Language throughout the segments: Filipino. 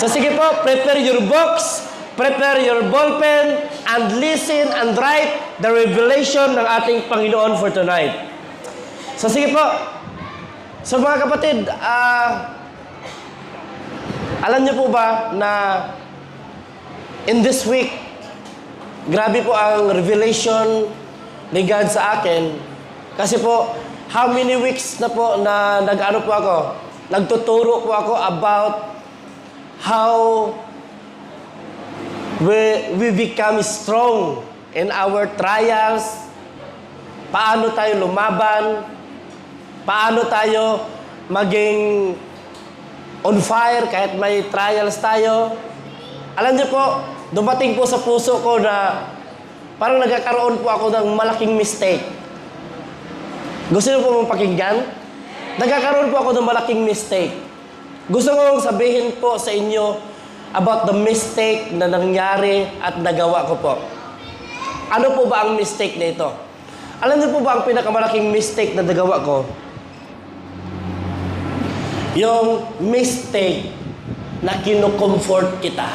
So sige po, prepare your books, prepare your ballpen, and listen and write the revelation ng ating Panginoon for tonight. So sige po. So mga kapatid, alam niyo po ba na in this week, grabe po ang revelation ni God sa akin. Kasi po, how many weeks na po na nag-ano po ako? Nagtuturo po ako about how we become strong in our trials. Paano tayo lumaban? Paano tayo maging on fire kahit may trials tayo? Alam niyo po, dumating po sa puso ko na parang nagkakaroon po ako ng malaking mistake. Gusto niyo po mong pakinggan? Nagkakaroon po ako ng malaking mistake. Gusto kong sabihin po sa inyo about the mistake na nangyari at nagawa ko po. Ano po ba ang mistake na ito? Alam niyo po ba ang pinakamalaking mistake na nagawa ko? Yung mistake na kinukomfort kita.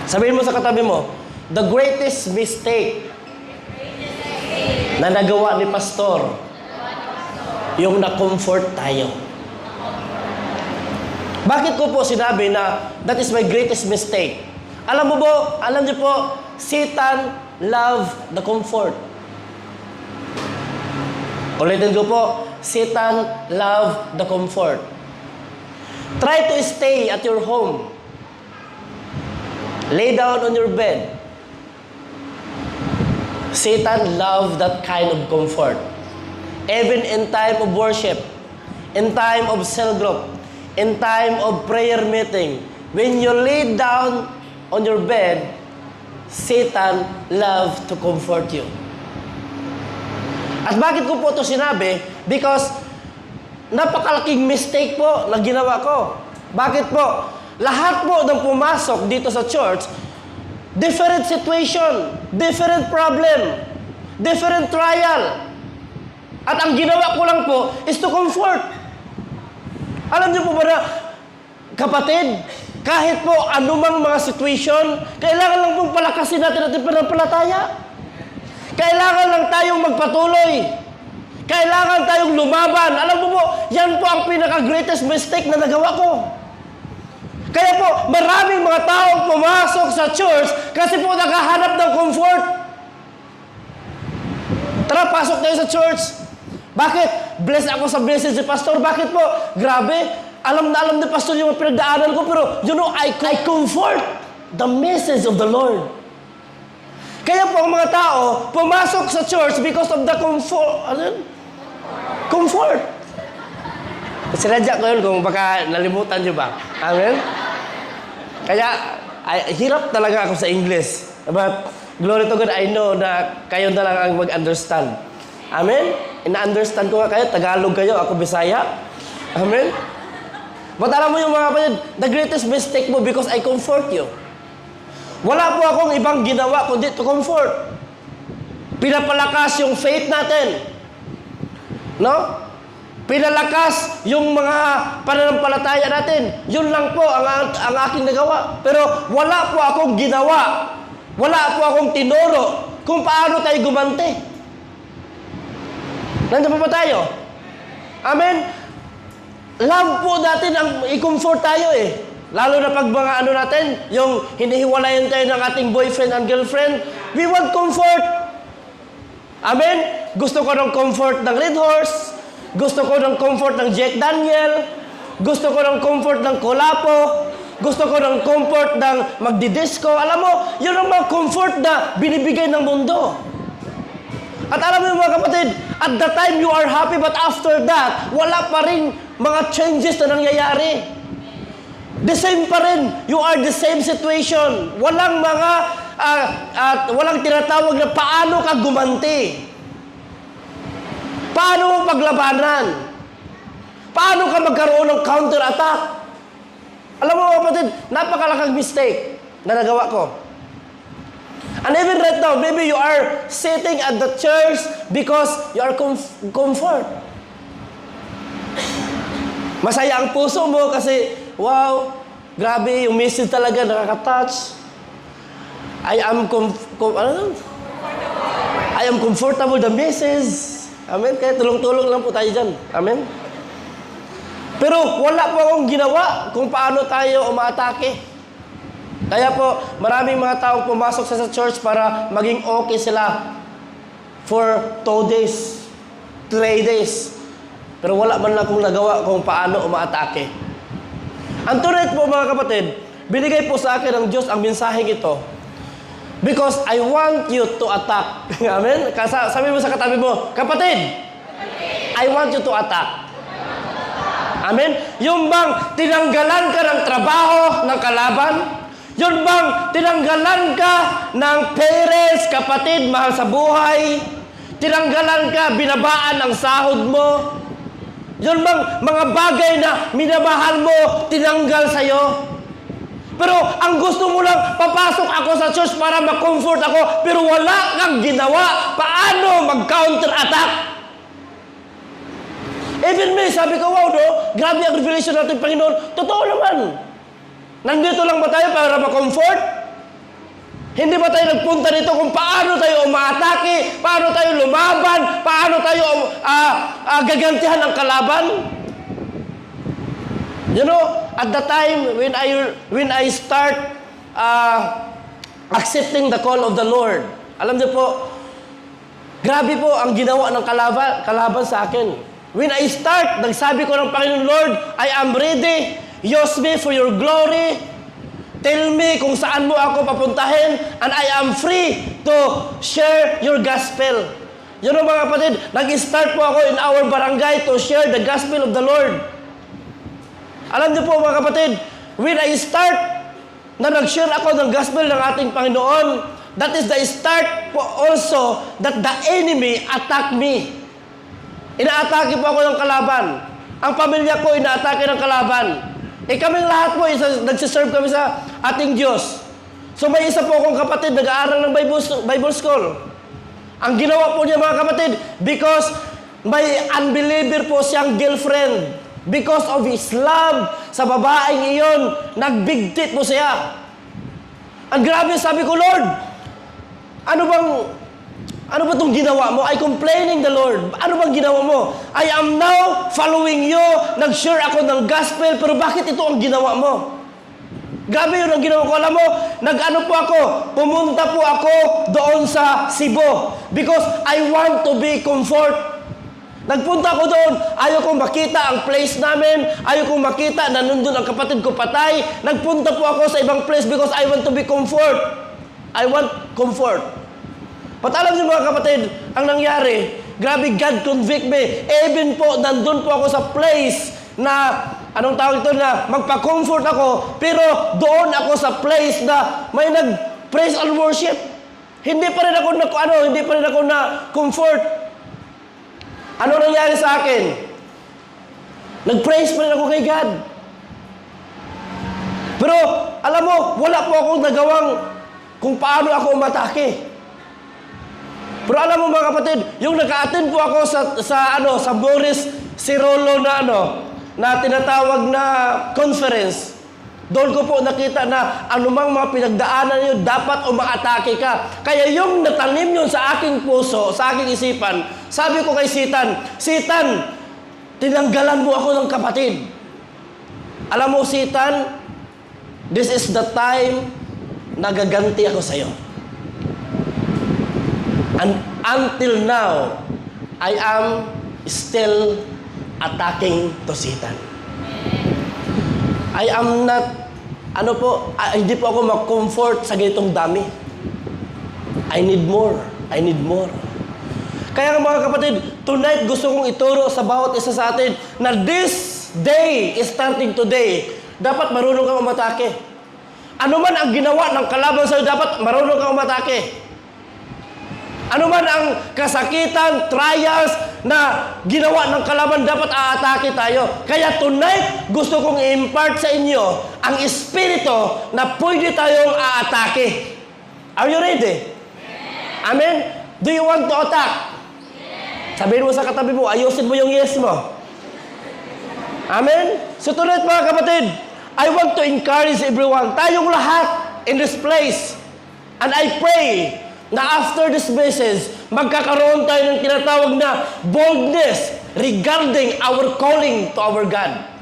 Sabihin mo sa katabi mo, the greatest mistake na nagawa ni Pastor, yung na-comfort tayo. Bakit ko po sinabi na that is my greatest mistake? Alam mo po, alam niyo po, Satan love the comfort. Ulitin ko po, Satan love the comfort. Try to stay at your home. Lay down on your bed. Satan love that kind of comfort. Even in time of worship, in time of cell group, in time of prayer meeting, when you lay down on your bed, Satan love to comfort you. At bakit ko po ito sinabi? Because napakalaking mistake po na ginawa ko. Bakit po? Lahat po ng pumasok dito sa church, different situation, different problem, different trial. At ang ginawa ko lang po is to comfort. Alam niyo po ba na, kapatid, kahit po anumang mga situation, kailangan lang pong palakasin natin ating pananampalataya. Kailangan lang tayong magpatuloy. Kailangan tayong lumaban. Alam mo po, yan po ang pinaka-greatest mistake na nagawa ko. Kaya po, maraming mga taong pumasok sa church kasi po nakahanap ng comfort. Tara, pasok tayo sa church. Bakit? Bless ako sa message ni Pastor. Bakit po? Grabe. Alam na alam ni Pastor yung pinagdaanan ko. Pero, you know, I comfort the message of the Lord. Kaya po ang mga tao, pumasok sa church because of the comfort. Ano yun? Comfort. Sinadya ko yun kung baka nalimutan nyo ba. Amen? Kaya, hirap talaga ako sa English. But, glory to God, I know na kayo na lang ang mag-understand. Amen? Ina-understand ko nga kayo, Tagalog kayo, ako Bisaya. Amen? But alam mo yung mga kapatid, the greatest mistake mo because I comfort you. Wala po akong ibang ginawa kundi to comfort. Pinapalakas yung faith natin. No? Pinalakas yung mga pananampalataya natin. Yun lang po ang aking nagawa. Pero wala po akong ginawa. Wala po akong tinuro kung paano tayo gumante. Nandiyan pa ba tayo? Amen? Love po natin ang i-comfort tayo eh. Lalo na pag mga ano natin, yung hinihiwalayan tayo ng ating boyfriend and girlfriend, we want comfort. Amen? Gusto ko ng comfort ng Red Horse. Gusto ko ng comfort ng Jack Daniel. Gusto ko ng comfort ng Kolapo. Gusto ko ng comfort ng magdidisco. Alam mo, yun ang mga comfort na binibigay ng mundo. At alam mo mga kapatid, at the time you are happy, but after that, wala pa rin mga changes na nangyayari. The same pa rin. You are the same situation. Walang mga, walang tinatawag na paano ka gumanti. Paano mo paglabanan? Paano ka magkaroon ng counter-attack? Alam mo mga kapatid, napakalaking mistake na nagawa ko. And even right now, maybe you are sitting at the church because you are comfort. Masaya ang puso mo kasi wow, grabe, yung message talaga nakaka-touch. I am comfortable the message. Amen. Kaya tulong-tulong lang po tayo dyan. Amen. Pero wala po akong ginawa kung paano tayo umaatake. Kaya po, maraming mga taong pumasok sa church para maging okay sila for 2 days, 3 days. Pero wala man lang akong nagawa kung paano umaatake. Ang tonight po mga kapatid, binigay po sa akin ng Diyos ang mensaheng ito. Because I want you to attack. Amen? Sabi mo sa katabi mo, kapatid, I want you to attack. Amen? Yung bang tinanggalan ka ng trabaho ng kalaban? Yung bang tinanggalan ka ng parents, kapatid, mahal sa buhay? Tinanggalan ka, binabaan ang sahod mo? Yun bang mga bagay na minamahal mo, tinanggal sa'yo? Pero ang gusto mo lang, papasok ako sa church para ma-comfort ako, pero wala kang ginawa. Paano mag-counter-attack? Even me, sabi ko, wow, no? Grabe ang revelation natin, Panginoon. Totoo naman. Nandito lang ba tayo para ma-comfort? Hindi ba tayo nagpunta dito kung paano tayo umaatake, paano tayo lumaban, paano tayo gagantihan ang kalaban? You know, at the time when I start accepting the call of the Lord, alam niyo po, grabe po ang ginawa ng kalaban sa akin. When I start, nagsabi ko ng Panginoon, Lord, I am ready. Use me for your glory. Tell me kung saan mo ako papuntahin, and I am free to share your gospel. Yun mga kapatid, nag-start po ako in our barangay to share the gospel of the Lord. Alam niyo po mga kapatid, when I start na nag-share ako ng gospel ng ating Panginoon, that is the start po also that the enemy attack me. Inaatake po ako ng kalaban. Ang pamilya ko inaatake ng kalaban. Kaming lahat po, nagsiserve kami sa ating Diyos. So may isa po akong kapatid, nag-aaral ng Bible School. Ang ginawa po niya mga kapatid, because may unbeliever po siyang girlfriend. Because of his love sa babaeng iyon, nagbigtit po siya. Ang grabe, sabi ko, Lord, ano ba itong ginawa mo? I complaining the Lord. Ano bang ginawa mo? I am now following you. Nag-share ako ng gospel, pero bakit ito ang ginawa mo? Grabe yun ang ginawa ko. Alam mo, pumunta po ako doon sa Cebu because I want to be comfort. Nagpunta ako doon, ayaw kong makita ang place namin, ayaw kong makita na nandun ang kapatid ko patay. Nagpunta po ako sa ibang place because I want to be comfort. I want comfort. But alam niyo mga kapatid, ang nangyari, grabe, God convict me. Even po, nandun po ako sa place na, anong tawag ito, na magpa-comfort ako, pero doon ako sa place na may nag-praise and worship. Hindi pa rin ako na-comfort. Ano nangyari sa akin? Nag-praise pa rin ako kay God. Pero, alam mo, wala po akong nagawang kung paano ako umatake. Pero alam mo mga kapatid, yung naka-attend po ako sa Boris Cirolo na tinatawag na conference, doon ko po nakita na anumang mga pinagdaanan niyo, dapat umaatake ka. Kaya yung natanim yun sa aking puso, sa aking isipan, sabi ko kay Satan, tinanggalan mo ako ng kapatid. Alam mo, Satan, this is the time na gaganti ako sa'yo. And until now, I am still attacking to Satan. I am not, hindi po ako mag-comfort sa ganitong dami. I need more. Kaya mga kapatid, tonight gusto kong ituro sa bawat isa sa atin na this day is starting today. Dapat marunong kang umatake. Ano man ang ginawa ng kalaban sa'yo, dapat marunong kang umatake. Ano man ang kasakitan, trials na ginawa ng kalaban, dapat aatake tayo. Kaya tonight, gusto kong i-impart sa inyo ang espiritu na pwede tayong aatake. Are you ready? Amen? Do you want to attack? Sabihin mo sa katabi mo, ayusin mo yung yes mo. Amen? So tonight mga kapatid, I want to encourage everyone, tayong lahat in this place. And I pray na after this message, magkakaroon tayo ng tinatawag na boldness regarding our calling to our God.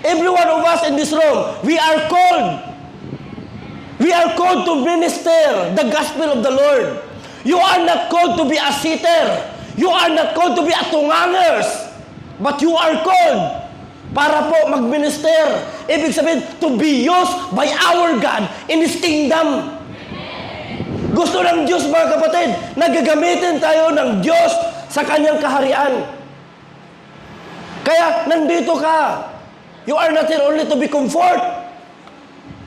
Every one of us in this room, we are called. We are called to minister the gospel of the Lord. You are not called to be a sitter. You are not called to be a tungangers. But you are called para po mag-minister. Ibig sabihin, to be used by our God in His kingdom. Gusto ng Diyos, mga kapatid, na gagamitin tayo ng Diyos sa Kanyang kaharian. Kaya, nandito ka. You are not here only to be comfort.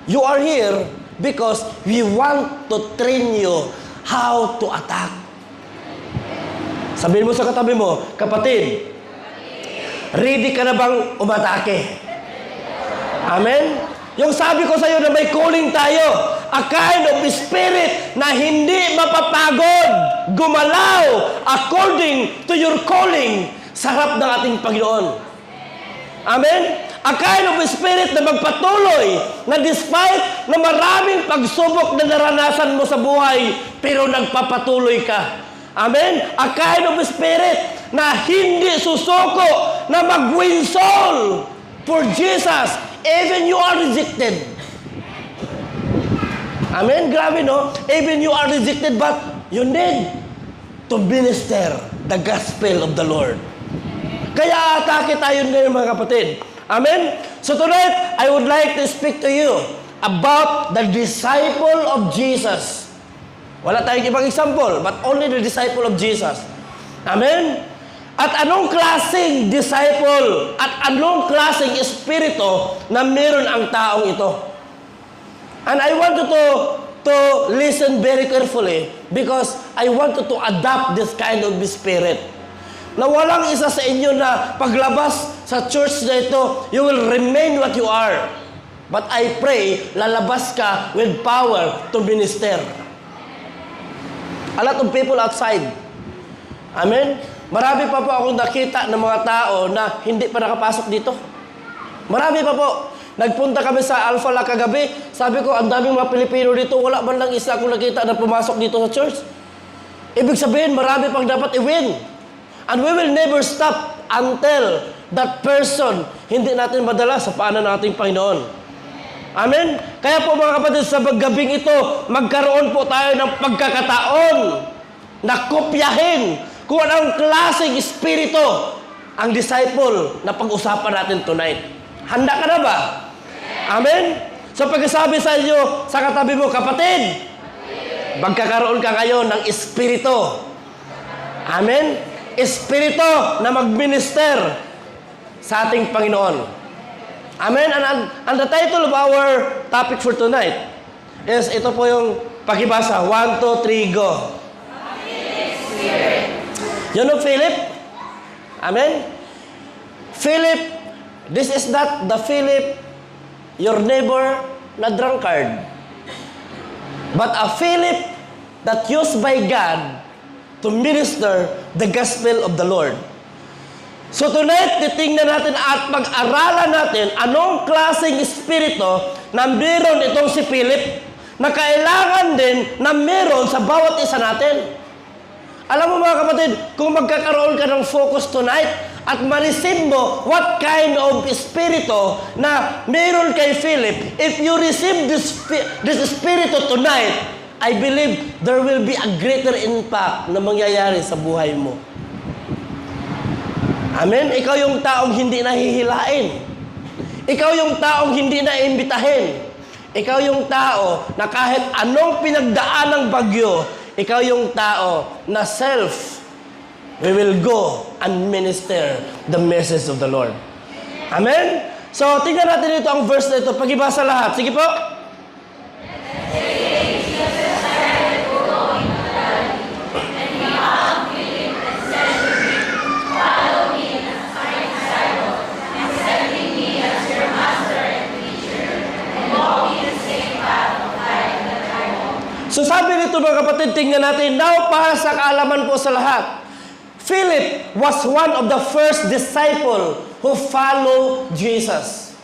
You are here because we want to train you how to attack. Sabihin mo sa katabi mo, kapatid, ready ka na bang umatake? Amen? Yung sabi ko sa iyo na may calling tayo, a kind of spirit na hindi mapapagod, gumalaw according to your calling sa harap ng ating Panginoon. Amen? A kind of spirit na magpatuloy na despite na maraming pagsubok na naranasan mo sa buhay, pero nagpapatuloy ka. Amen? A kind of spirit na hindi susuko na mag-win soul for Jesus, even you are rejected. Amen? Grabe, no? Even you are rejected, but you need to minister the gospel of the Lord. Kaya atake tayo ngayon, mga kapatid. Amen? So tonight, I would like to speak to you about the disciple of Jesus. Wala tayong ibang example, but only the disciple of Jesus. Amen? At anong klaseng disciple at anong klaseng espiritu na meron ang taong ito? And I want you to listen very carefully because I want you to adopt this kind of spirit. Na walang isa sa inyo na paglabas sa church na ito, you will remain what you are. But I pray, lalabas ka with power to minister. A lot of people outside. Amen? Marami pa po akong nakita ng mga tao na hindi pa nakapasok dito. Marami pa po. Nagpunta kami sa Alpha La kagabi. Sabi ko, ang daming mga Pilipino dito. Wala man lang isa akong nakita na pumasok dito sa church. Ibig sabihin, marami pang dapat i-win. And we will never stop until that person hindi natin madala sa paanan ng ating Panginoon. Amen? Kaya po mga kapatid, sa gabing ito, magkaroon po tayo ng pagkakataon na kopyahin kung anong klaseng espiritu ang disciple na pag-usapan natin tonight. Handa ka na ba? Amen? So pagkasabi sa inyo, sa katabi mo, kapatid, magkakaroon ka ngayon ng espiritu. Amen? Espiritu na mag-minister sa ating Panginoon. Amen? And the title of our topic for tonight is, ito po yung pakibasa. 1, 2, 3, go. You know Philip? Amen? Philip, this is not the Philip, your neighbor na drunkard. But a Philip that used by God to minister the gospel of the Lord. So tonight, titingnan natin at pag-aralan natin anong klaseng espiritu na meron itong si Philip na kailangan din na meron sa bawat isa natin. Alam mo mga kapatid, kung magkakaroon ka ng focus tonight at ma-receive mo what kind of espiritu na meron kay Philip, if you receive this espiritu tonight, I believe there will be a greater impact na mangyayari sa buhay mo. Amen? Ikaw yung taong hindi nahihilain. Ikaw yung taong hindi naimbitahin. Ikaw yung tao na kahit anong pinagdaan ng bagyo, ikaw yung tao na we will go and minister the message of the Lord. Amen? So, tingnan natin ito ang verse na ito. Pag-ibasa lahat. Sige po. So sabi nito mga kapatid, tingnan natin, now para sa kaalaman po sa lahat, Philip was one of the first disciple who followed Jesus.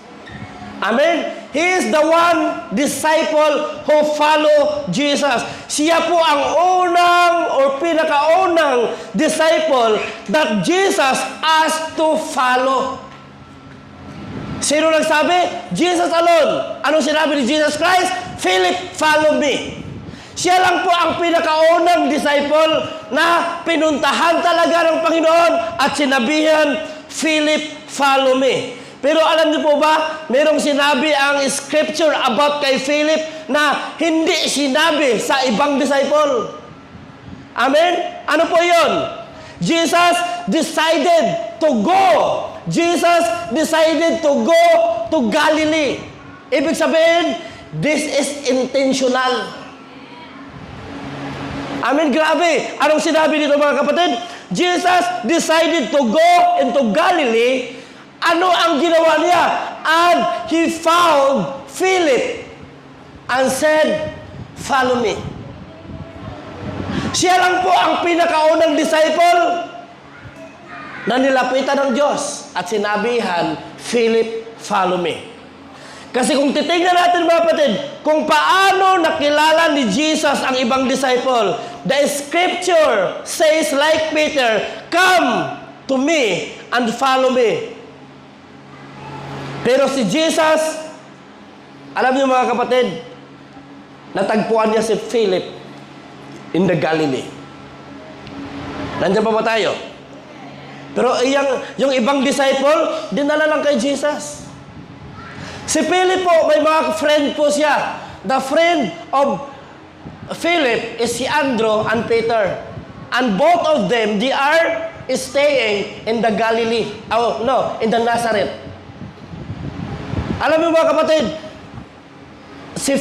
Amen? He is the one disciple who follow Jesus. Siya po ang unang or pinakaunang disciple that Jesus asked to follow. Sino nagsabi? Jesus alone. Anong sinabi ni Jesus Christ? Philip, follow me. Siya lang po ang pinakaunang disciple na pinuntahan talaga ng Panginoon at sinabihan, Philip, follow me. Pero alam niyo po ba, merong sinabi ang scripture about kay Philip na hindi sinabi sa ibang disciple. Amen? Ano po yun? Jesus decided to go. Jesus decided to go to Galilee. Ibig sabihin, this is intentional. Amen, grabe. Anong sinabi dito mga kapatid? Jesus decided to go into Galilee. Ano ang ginawa niya? And he found Philip and said, follow me. Siya lang po ang pinakaunang disciple na nilapitan ng Diyos at sinabihan, Philip, follow me. Kasi kung titingnan natin mga kapatid, kung paano nakilala ni Jesus ang ibang disciple, the scripture says like Peter, come to me and follow me. Pero si Jesus, alam niyo mga kapatid, natagpuan niya si Philip in the Galilee. Nandiyan pa ba tayo? Pero yung ibang disciple, dinala lang kay Jesus. Si Philip po, may mga friend po siya. The friend of Philip is si Andrew and Peter. And both of them, they are staying in the Galilee. Oh, no, in the Nazareth. Alam mo mga kapatid, si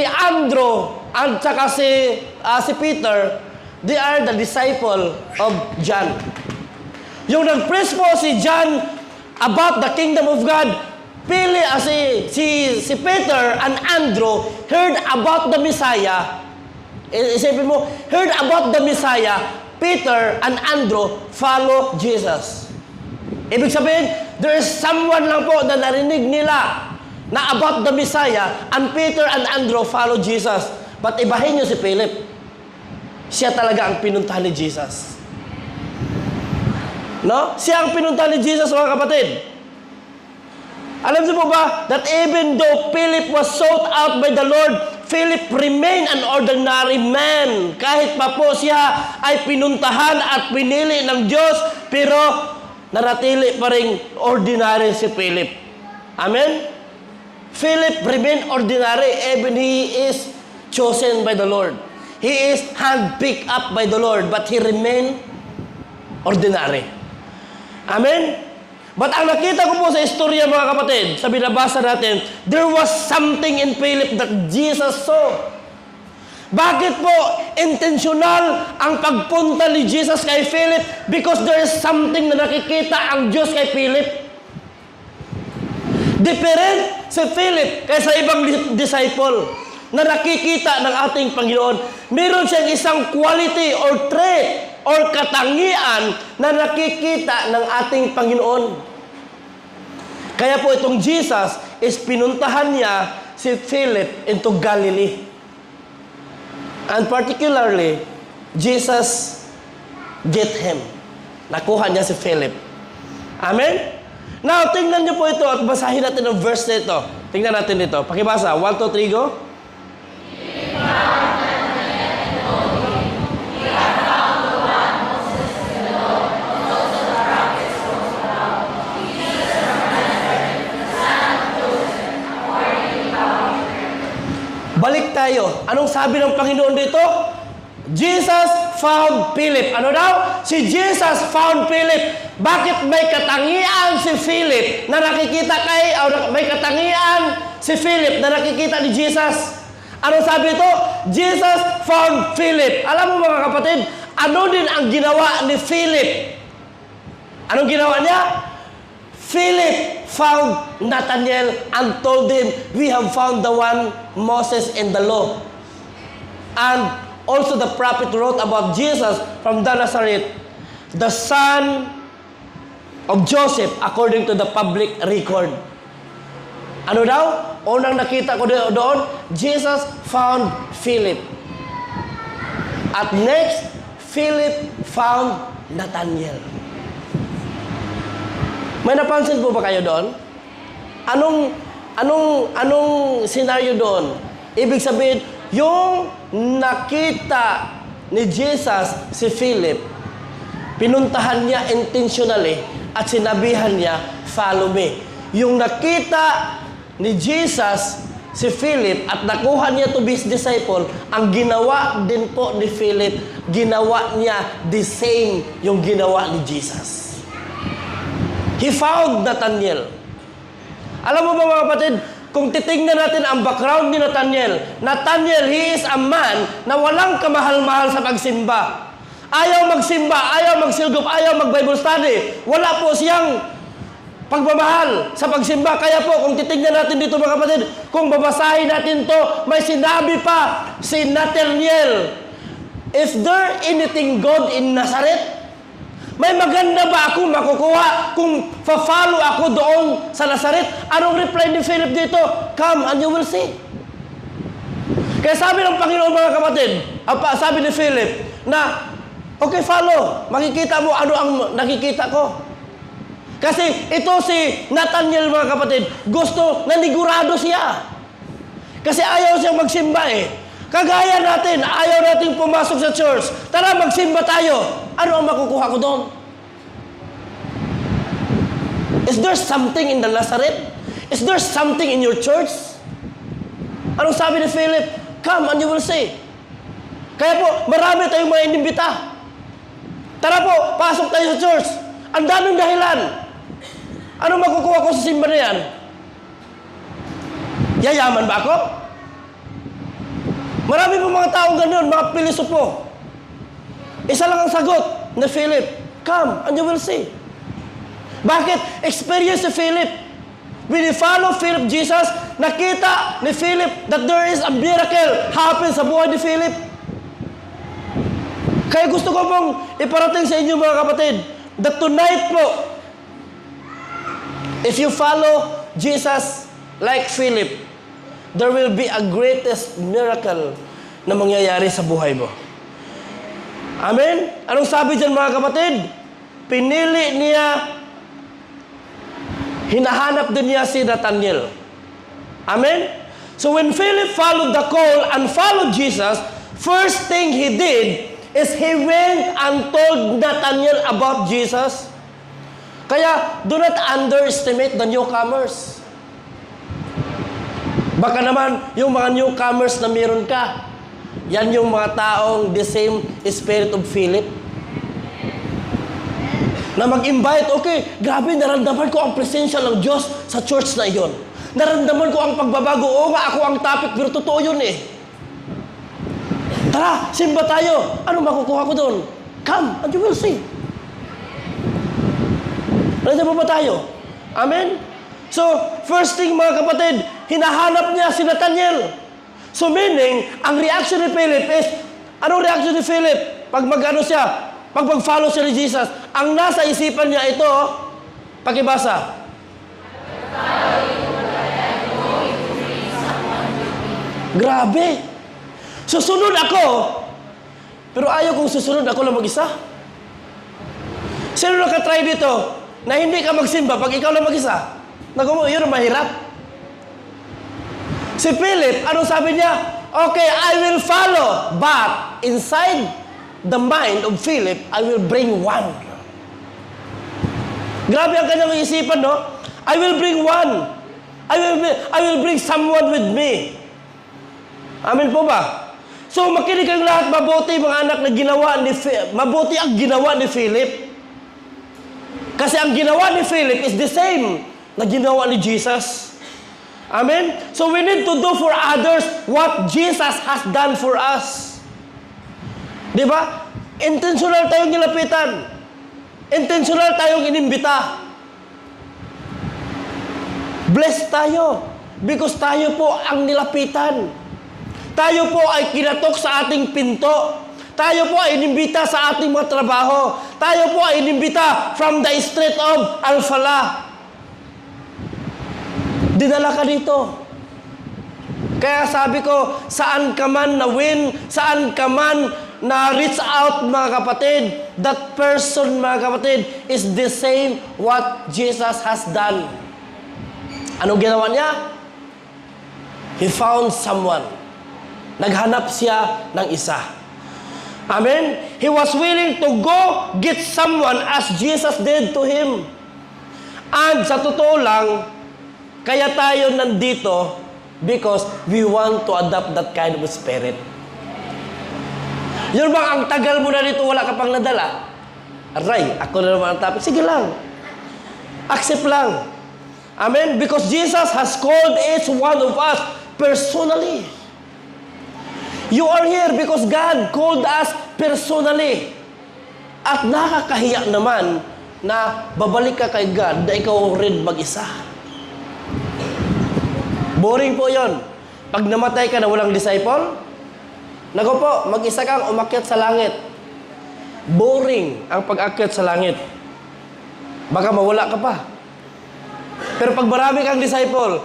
Andrew at saka si Peter, they are the disciple of John. Yung nag-preach po si John about the kingdom of God, si Peter and Andrew heard about the Messiah. Isipin mo, heard about the Messiah, Peter and Andrew follow Jesus. Ibig sabihin, there is someone lang po na narinig nila na about the Messiah, and Peter and Andrew follow Jesus. But ibahin niyo si Philip. Siya talaga ang pinuntahan ni Jesus. No? Siya ang pinuntahan ni Jesus, mga kapatid. Alam niyo po ba that even though Philip was sought out by the Lord, Philip remained an ordinary man. Kahit pa po siya ay pinuntahan at pinili ng Diyos, pero nanatili pa rin ordinary si Philip. Amen? Philip remained ordinary even he is chosen by the Lord. He is handpicked up by the Lord, but he remained ordinary. Amen? But ang nakita ko po sa istorya mga kapatid, sa binabasa natin, there was something in Philip that Jesus saw. Bakit po intentional ang pagpunta ni Jesus kay Philip? Because there is something na nakikita ang Diyos kay Philip. Different si Philip kaysa ibang disciple na nakikita ng ating Panginoon. Meron siyang isang quality or trait or katangian na nakikita ng ating Panginoon. Kaya po itong Jesus is pinuntahan niya si Philip into Galilee. And particularly, Jesus get him. Nakuha niya si Philip. Amen? Now, tingnan niyo po ito at basahin natin ang verse na ito. Tingnan natin ito. Pakibasa. 1, 2, 3, go. Balik tayo. Anong sabi ng Panginoon dito? Jesus found Philip. Ano daw? Si Jesus found Philip. Bakit may katangian si Philip na nakikita may katangian si Philip na nakikita ni Jesus? Anong sabi ito? Jesus found Philip. Alam mo mga kapatid, ano din ang ginawa ni Philip? Anong ginawa niya? Philip found Nathanael and told him, we have found the one Moses in the law. And also the prophet wrote about Jesus from Nazareth, the son of Joseph, according to the public record. Ano daw? Unang nakita ko doon, Jesus found Philip. At next, Philip found Nathanael. May napansin po ba kayo doon? Anong senaryo doon? Ibig sabihin, yung nakita ni Jesus si Philip, pinuntahan niya intentionally at sinabihan niya, follow me. Yung nakita ni Jesus si Philip at nakuha niya to be his disciple, ang ginawa din po ni Philip, ginawa niya the same yung ginawa ni Jesus. He found Nathanael. Alam mo ba mga kapatid, kung titingnan natin ang background ni Nathanael, he is a man na walang kamahal-mahal sa pagsimba. Ayaw magsimba, ayaw magsilgop, ayaw mag-Bible study. Wala po siyang pagmamahal sa pagsimba. Kaya po, kung titingnan natin dito mga kapatid, kung babasahin natin to, may sinabi pa si Nathanael, is there anything good in Nazareth? May maganda ba ako makukuha kung fa-follow ako doon sa Nazareth? Anong reply ni Philip dito? Come and you will see. Kaya sabi ng Panginoon mga kapatid, sabi ni Philip, na okay, follow. Makikita mo ano ang nakikita ko. Kasi ito si Nathanael mga kapatid, gusto, nanigurado siya. Kasi ayaw siyang magsimba eh. Kagaya natin, ayaw nating pumasok sa church. Tara, magsimba tayo. Ano ang makukuha ko doon? Is there something in the Nazareth? Is there something in your church? Anong sabi ni Philip? Come and you will see. Kaya po, marami tayong mga inimbita. Tara po, pasok tayo sa church. Ang daming dahilan. Anong makukuha ko sa simba na yan? Yayaman ba ako? Marami po mga taong ganyan, mga pilosopo. Isa lang ang sagot na Philip, come and you will see. Bakit? Experience si Philip. When he follow Philip Jesus, nakita ni Philip that there is a miracle happen sa buhay ni Philip. Kaya gusto ko pong iparating sa inyo mga kapatid, that tonight po, if you follow Jesus like Philip, there will be a greatest miracle na mangyayari sa buhay mo. Amen? Anong sabi dyan mga kapatid? Pinili niya, hinahanap din niya si Nathanael. Amen? So when Philip followed the call and followed Jesus, first thing he did is he went and told Nathanael about Jesus. Kaya, do not underestimate the newcomers. Baka naman, yung mga newcomers na meron ka, yan yung mga taong the same spirit of Philip. Na mag-invite, okay, grabe, naramdaman ko ang presensya ng Diyos sa church na iyon. Naramdaman ko ang pagbabago. Oo nga, ako ang topic, pero totoo yun eh. Tara, simba tayo. Ano makukuha ko doon? Come, and you will see. Nandiyan po ba tayo? Amen? So, first thing mga kapatid, hinahanap niya si Nathanael. So meaning, ang reaction ni Philip is, anong reaction ni Philip? Pag mag-follow siya ni Jesus, ang nasa isipan niya ito, pakibasa. Grabe. Susunod ako, pero ayaw kong susunod ako lang mag-isa. Sino nakatry dito na hindi ka magsimba pag ikaw lang mag-isa? Yun ang mahirap. Si Philip, anong sabi niya? Okay, I will follow. But inside the mind of Philip, I will bring one. Grabe ang kanyang isipan, no? I will bring one. I will bring someone with me. Amen po ba? So, makinig kayong lahat, mabuti mga anak na mabuti ang ginawa ni Philip. Kasi ang ginawa ni Philip is the same na ginawa ni Jesus. Amen? So we need to do for others what Jesus has done for us. Di ba? Intentional tayong nilapitan. Intentional tayong inimbita. Blessed tayo because tayo po ang nilapitan. Tayo po ay kinatok sa ating pinto. Tayo po ay inimbita sa ating mga trabaho. Tayo po ay inimbita from the street of Al-Falah. Dinala ka dito. Kaya sabi ko, saan ka man na-win, saan ka man na-reach out, mga kapatid, that person, mga kapatid, is the same what Jesus has done. Anong ginawa niya? He found someone. Naghanap siya ng isa. Amen? He was willing to go get someone as Jesus did to him. And sa totoo lang, kaya tayo nandito because we want to adopt that kind of spirit. Yun bang ang tagal mo na dito, wala ka pang nadala? Aray, ako na naman ang topic. Sige lang. Accept lang. Amen? Because Jesus has called each one of us personally. You are here because God called us personally. At nakakahiya naman na babalik ka kay God na ikaw rin mag-isa. Boring po yon. Pag namatay ka na walang disciple, nago po, mag-isa kang umakyat sa langit. Boring ang pag-akyat sa langit. Baka mawala ka pa. Pero pag marami kang disciple,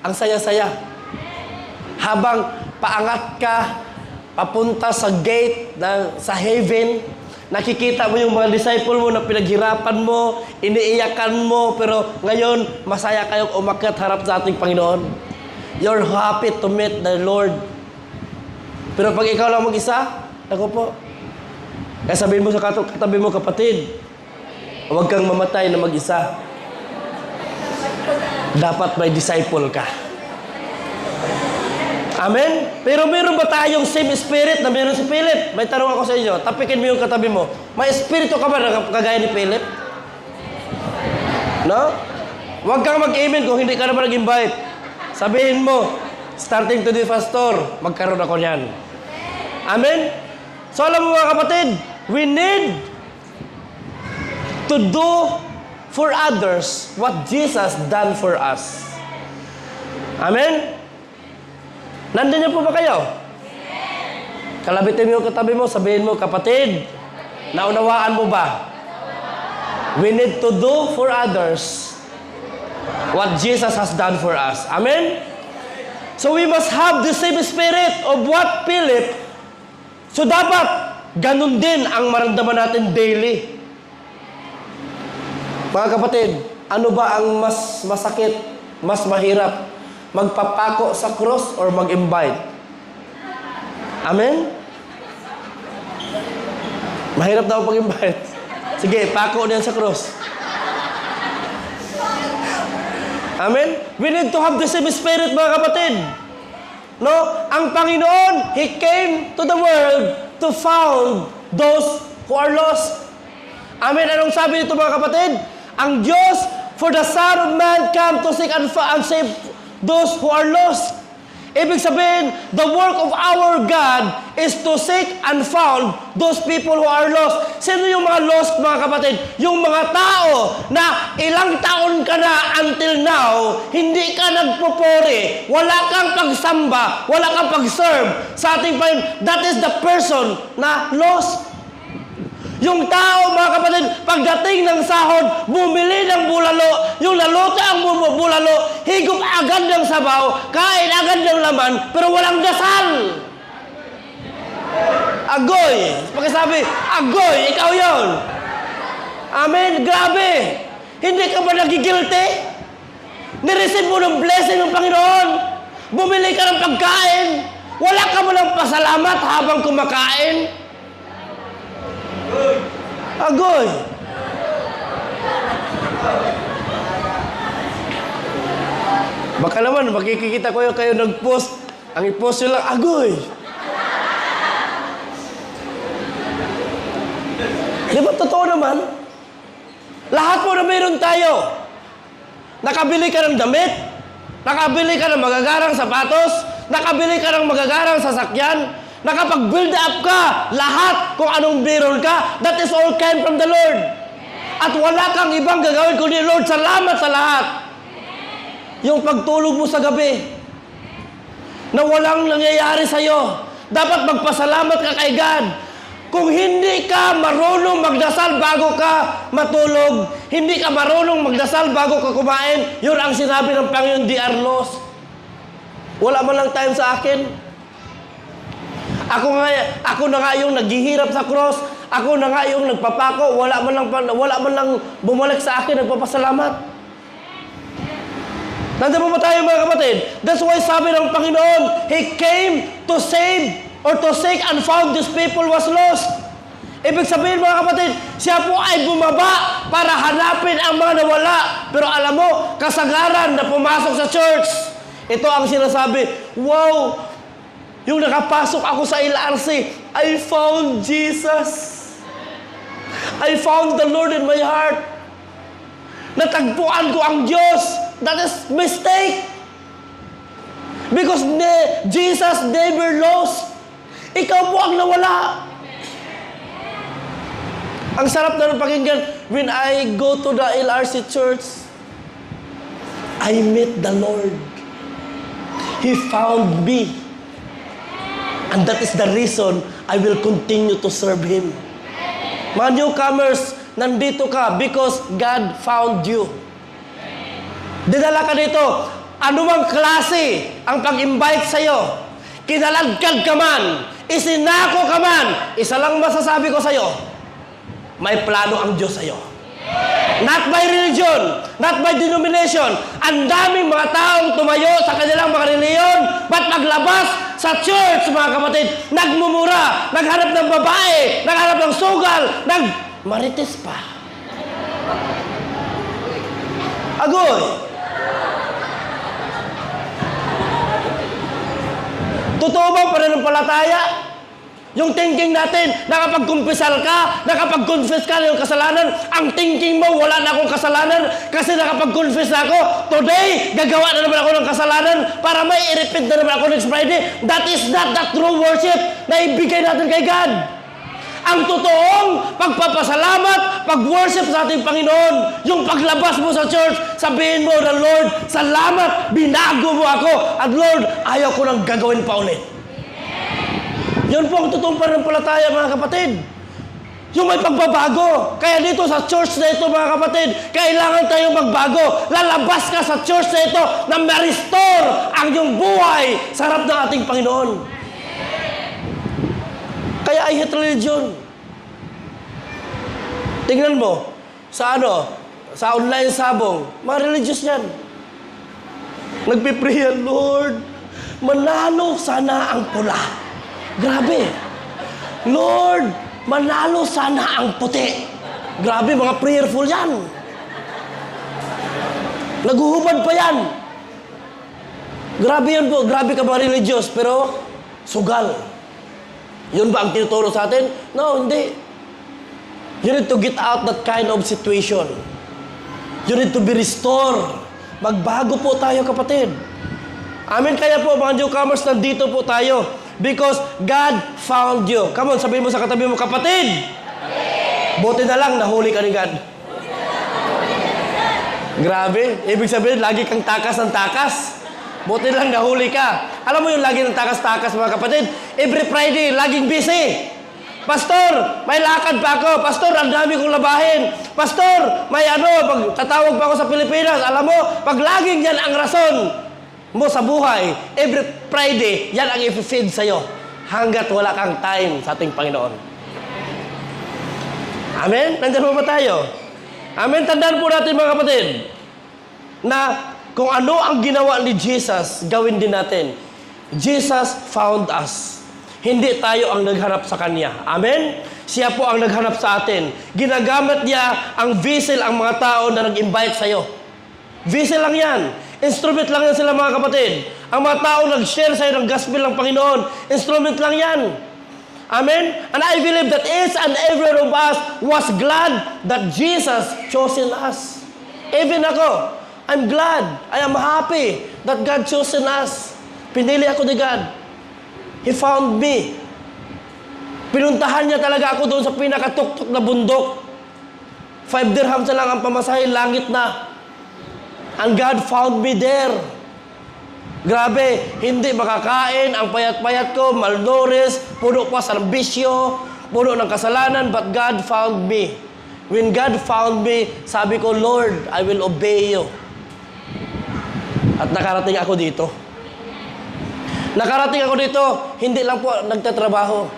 ang saya-saya. Habang paangat ka, papunta sa gate, sa heaven, nakikita mo yung mga disciple mo na pinaghirapan mo, iniiyakan mo, pero ngayon, masaya kayong umakyat harap sa ating Panginoon. You're happy to meet the Lord. Pero pag ikaw lang mag-isa, ako po, kaya sabihin mo sa katabi mo, kapatid, huwag kang mamatay na mag-isa. Dapat may disciple ka. Amen? Pero meron ba tayong same spirit na meron si Philip? May tanong ako sa inyo. Tapikin mo yung katabi mo. May espiritu ka ba na kagaya ni Philip? No? Huwag kang mag-amen kung hindi ka naman nag-invite. Sabihin mo, starting today, Pastor, magkaroon ako niyan. Amen? So alam mo mga kapatid, we need to do for others what Jesus done for us. Amen? Nandun niyo po ba kayo? Kalabitin mo yung katabi mo, sabihin mo, kapatid, naunawaan mo ba? We need to do for others what Jesus has done for us. Amen? So we must have the same spirit of what Philip. So dapat, ganun din ang maramdaman natin daily. Mga kapatid, ano ba ang mas masakit, mas mahirap? Magpapako sa cross or mag-invite? Amen? Mahirap daw pag-invite. Sige, pako din sa cross. Amen? We need to have the same spirit, mga kapatid. No? Ang Panginoon, He came to the world to found those who are lost. Amen? Anong sabi nito, mga kapatid? Ang Diyos, for the Son of Man come to seek and save those who are lost. Ibig sabihin, the work of our God is to seek and found those people who are lost. Sino yung mga lost, mga kapatid? Yung mga tao na ilang taon ka na until now, hindi ka nagpupuri, wala kang pagsamba, wala kang pag-serve sa ating Panginoon. That is the person na lost. Yung tao, mga kapatid, pagdating ng sahod, bumili ng bulalo, yung naluto ang bulalo, higop agad ng sabaw, kain agad ng laman, pero walang dasal. Agoy. Pagkasabi, agoy, ikaw yon. Amen. Grabe. Hindi ka ba nagigilty? Nireceive mo ng blessing ng Panginoon. Bumili ka ng pagkain. Wala ka mo ng pasalamat habang kumakain. Agoy. Baka naman, makikita ko kayo nag-post. Ang i-post nyo lang, agoy. Di ba totoo naman? Lahat mo na meron tayo. Nakabili ka ng damit, nakabili ka ng magagarang sapatos, nakabili ka ng magagarang sasakyan, nakapag-build up ka, lahat kung anong meron ka, that is all came from the Lord. At wala kang ibang gagawin kundi, Lord, salamat sa lahat. Yung pagtulog mo sa gabi, na walang nangyayari sa'yo, dapat magpasalamat ka kay God. Kung hindi ka marunong magdasal bago ka matulog, hindi ka marunong magdasal bago ka kumain, yun ang sinabi ng Panginoon, they are lost. Wala man lang time sa akin. Ako na nga yung naghihirap sa cross. Ako na nga yung nagpapako. Wala man lang bumalik sa akin, nagpapasalamat. Nandiyan po ba tayo mga kapatid? That's why sabi ng Panginoon, He came to save or to seek and found this people was lost. Ibig sabihin mga kapatid, siya po ay bumaba para hanapin ang mga nawala. Pero alam mo, kasagaran na pumasok sa church. Ito ang sinasabi, wow, yung nakapasok ako sa LRC, I found Jesus. I found the Lord in my heart. Natagpuan ko ang Diyos. That is mistake. Because Jesus never lost. Ikaw po ang nawala. Ang sarap na ng pakinggan. When I go to the LRC church, I met the Lord. He found me. And that is the reason I will continue to serve Him. Mga newcomers, nandito ka because God found you. Dinala ka dito. Anumang klase ang pag-invite sa'yo. Kinalagkad ka man, isinako ka man, isa lang masasabi ko sa'yo, may plano ang Diyos sa'yo. Not by religion, not by denomination. Ang daming mga taong tumayo sa kanilang mga reliyon, ba't maglabas sa church, mga kapatid, nagmumura, naghanap ng babae, naghanap ng sugal, nagmarites pa. Agoy! Totoo ba pananampalataya? Yung thinking natin, nakapag-kumpisal ka, nakapag-confess ka ng kasalanan, ang thinking mo, wala na akong kasalanan kasi nakapag-confess na ako. Today, gagawa na naman ako ng kasalanan para may i-repeat na naman ako next Friday. That is not the true worship na ibigay natin kay God. Ang totoong pagpapasalamat, pag-worship sa ating Panginoon, yung paglabas mo sa church, sabihin mo na, Lord, salamat, binago mo ako. At Lord, ayaw ko nang gagawin pa ulit. Yun po ang totoong pananampalataya, mga kapatid. Yung may pagbabago. Kaya dito sa church na ito, mga kapatid, kailangan tayong magbago. Lalabas ka sa church na ito na ma-restore ang iyong buhay sa harap ng ating Panginoon. Kaya I hate religion. Tingnan mo, sa online sabong, mga religious yan. Nagpipray yan, Lord, manalo sana ang pula. Grabe. Lord, manalo sana ang puti. Grabe, mga prayerful yan. Naguhubad pa yan. Grabe yan po. Grabe ka mga religious, pero sugal. Yun ba ang tinuturo sa atin? No, hindi. You need to get out that kind of situation. You need to be restored. Magbago po tayo, kapatid. Amen. Kaya po, mga newcomers, nandito po tayo. Because God found you. Come on, sabihin mo sa katabi mo, kapatid! Buti na lang, nahuli ka ni God. Grabe. Ibig sabihin, lagi kang takas ng takas. Buti lang, nahuli ka. Alam mo yung lagi ng takas-takas, mga kapatid? Every Friday, laging busy. Pastor, may lakad pa ako. Pastor, ang dami kong labahin. Pastor, may pag tatawag pa ako sa Pilipinas. Alam mo, pag laging yan ang rason mo sa buhay, every Friday, yan ang i-feed sa'yo hanggat wala kang time sa ating Panginoon. Amen? Nandiyan po ba tayo? Amen? Tandaan po natin, mga kapatid, na kung ano ang ginawa ni Jesus, gawin din natin. Jesus found us. Hindi tayo ang naghanap sa Kanya. Amen? Siya po ang naghanap sa atin. Ginagamit niya ang vessel, ang mga tao na nag-invite sa'yo. Vessel lang yan. Instrument lang yan sila, mga kapatid. Ang mga tao nag-share sa'yo ng gospel ng Panginoon, instrument lang yan. Amen? And I believe that each and every one of us was glad that Jesus chosen us. Even ako, I'm glad, I am happy that God chosen us. Pinili ako ni God. He found me. Pinuntahan niya talaga ako doon sa pinakatuktok na bundok. 5 dirhams na lang ang pamasahe, langit na. And God found me there. Grabe, hindi makakain, ang payat-payat ko, malnourished, puno pa sa bisyo, puno ng kasalanan, but God found me. When God found me, sabi ko, Lord, I will obey you. At nakarating ako dito. Nakarating ako dito, hindi lang po nagtatrabaho.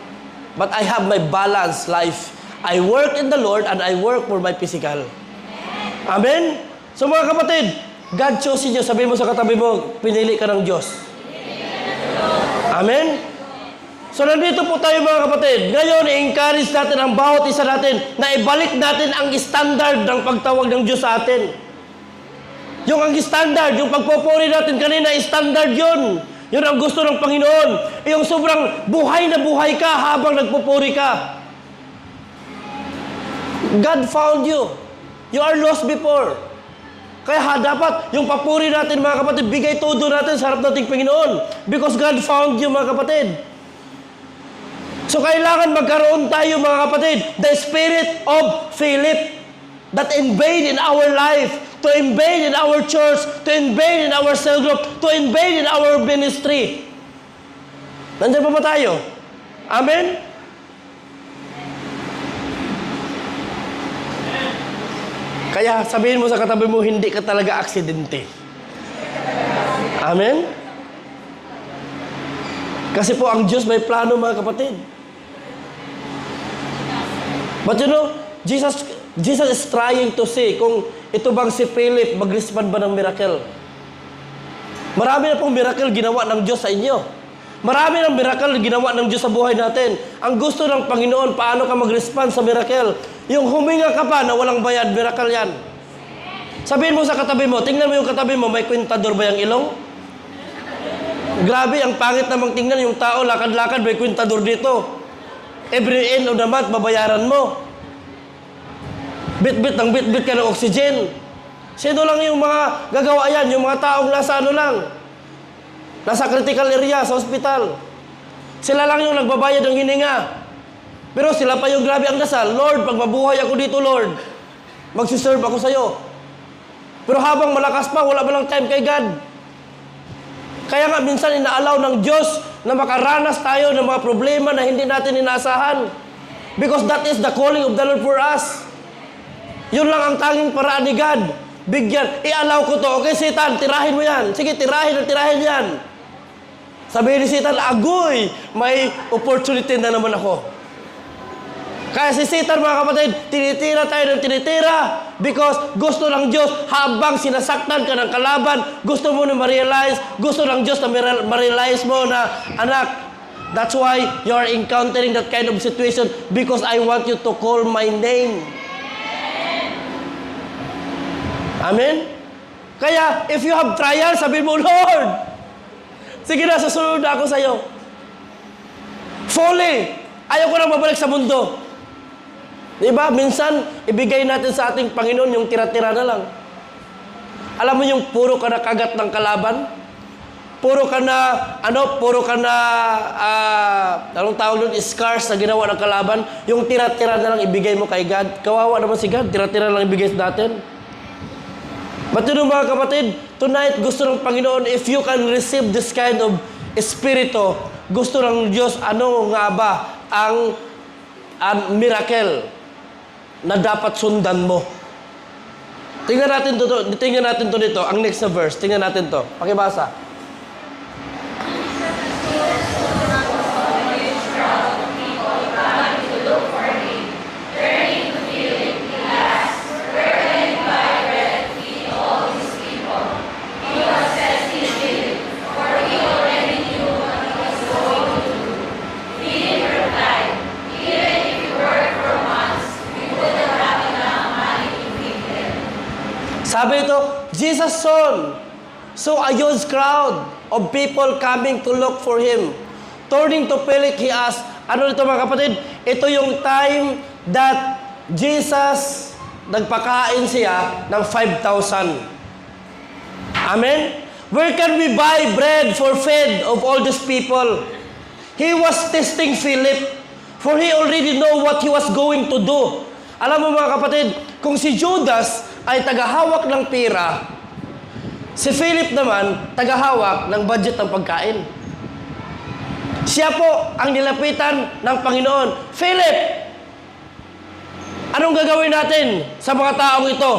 But I have my balanced life. I work in the Lord and I work for my physical. Amen? So mga kapatid, God chose you. Sabihin mo sa katabi mo, pinili ka ng Diyos. Amen? So nandito po tayo mga kapatid. Ngayon, i-encourage natin ang bawat isa natin na ibalik natin ang standard ng pagtawag ng Diyos sa atin. Yung ang standard, yung pagpupuri natin kanina, standard yun. Yun ang gusto ng Panginoon. Yung sobrang buhay na buhay ka habang nagpupuri ka. God found you. You are lost before. Kaya dapat yung papuri natin mga kapatid, bigay todo natin sa harap nating Panginoon. Because God found you mga kapatid. So kailangan magkaroon tayo mga kapatid, the spirit of Philip that invade in our life, to invade in our church, to invade in our cell group, to invade in our ministry. Nandiyan pa ba tayo? Amen? Kaya sabihin mo sa katabi mo, hindi ka talaga aksidente. Amen? Kasi po ang Diyos may plano mga kapatid. But you know, Jesus is trying to see kung ito bang si Philip mag-respond ba ng miracle. Marami na pong miracle ginawa ng Diyos sa inyo. Marami ng miracle ginawa ng Diyos sa buhay natin. Ang gusto ng Panginoon, paano ka mag-respond sa miracle? Yung huminga ka pa na walang bayad, miracle yan. Sabihin mo sa katabi mo, tingnan mo yung katabi mo, may kwintador ba yung ilong? Grabe, ang pangit namang tingnan yung tao, lakad-lakad, may kwintador dito. Every end of the month, babayaran mo. Bit-bit ka ng oxygen. Sino lang yung mga gagawa yan? Yung mga taong nasa ano lang? Nasa critical area, sa hospital. Sila lang yung nagbabayad ng hininga. Pero sila pa yung grabe ang dasal. Lord, pag mabuhay ako dito, Lord, magsiserve ako sa'yo. Pero habang malakas pa, wala ba lang time kay God? Kaya nga, minsan inaalaw ng Diyos na makaranas tayo ng mga problema na hindi natin inaasahan. Because that is the calling of the Lord for us. Yun lang ang tanging paraan ni God. Bigyan, i-allow ko to. Okay, Satan, tirahin mo yan. Sige, tirahin yan. Sabihin ni Satan, agoy, may opportunity na naman ako. Kaya si Satan, mga kapatid, tinitira tayo ng tinitira because gusto ng Diyos habang sinasaktan ka ng kalaban, gusto mo na ma-realize, gusto ng Diyos na ma-realize mo na, anak, that's why you're encountering that kind of situation because I want you to call my name. Amen? Kaya, if you have trial, sabihin mo, Lord, sige na, susunod na ako sa'yo. Fully, ayaw ko na mabalik sa mundo. Diba? Minsan, ibigay natin sa ating Panginoon yung tira-tira na lang. Alam mo yung puro ka na kagat ng kalaban? Puro ka na, anong tawag doon, scars na ginawa ng kalaban? Yung tira-tira na lang ibigay mo kay God. Kawawa naman si God, tira-tira lang ibigay sa natin. But you know, mga kapatid, tonight gusto ng Panginoon, if you can receive this kind of espiritu, gusto ng Diyos, ano nga ba ang miracle na dapat sundan mo? Tingnan natin to dito, ang next na verse. Tingnan natin to. Pakibasa. Sabi ito, Jesus' son. So a huge crowd of people coming to look for him. Turning to Philip, he asked, ano ito mga kapatid? Ito yung time that Jesus nagpakain siya ng 5,000. Amen? Where can we buy bread for feed of all these people? He was testing Philip, for he already know what he was going to do. Alam mo mga kapatid, kung si Judas ay tagahawak ng pera, si Philip naman tagahawak ng budget ng pagkain. Siya po ang nilapitan ng Panginoon. Philip, anong gagawin natin sa mga taong ito?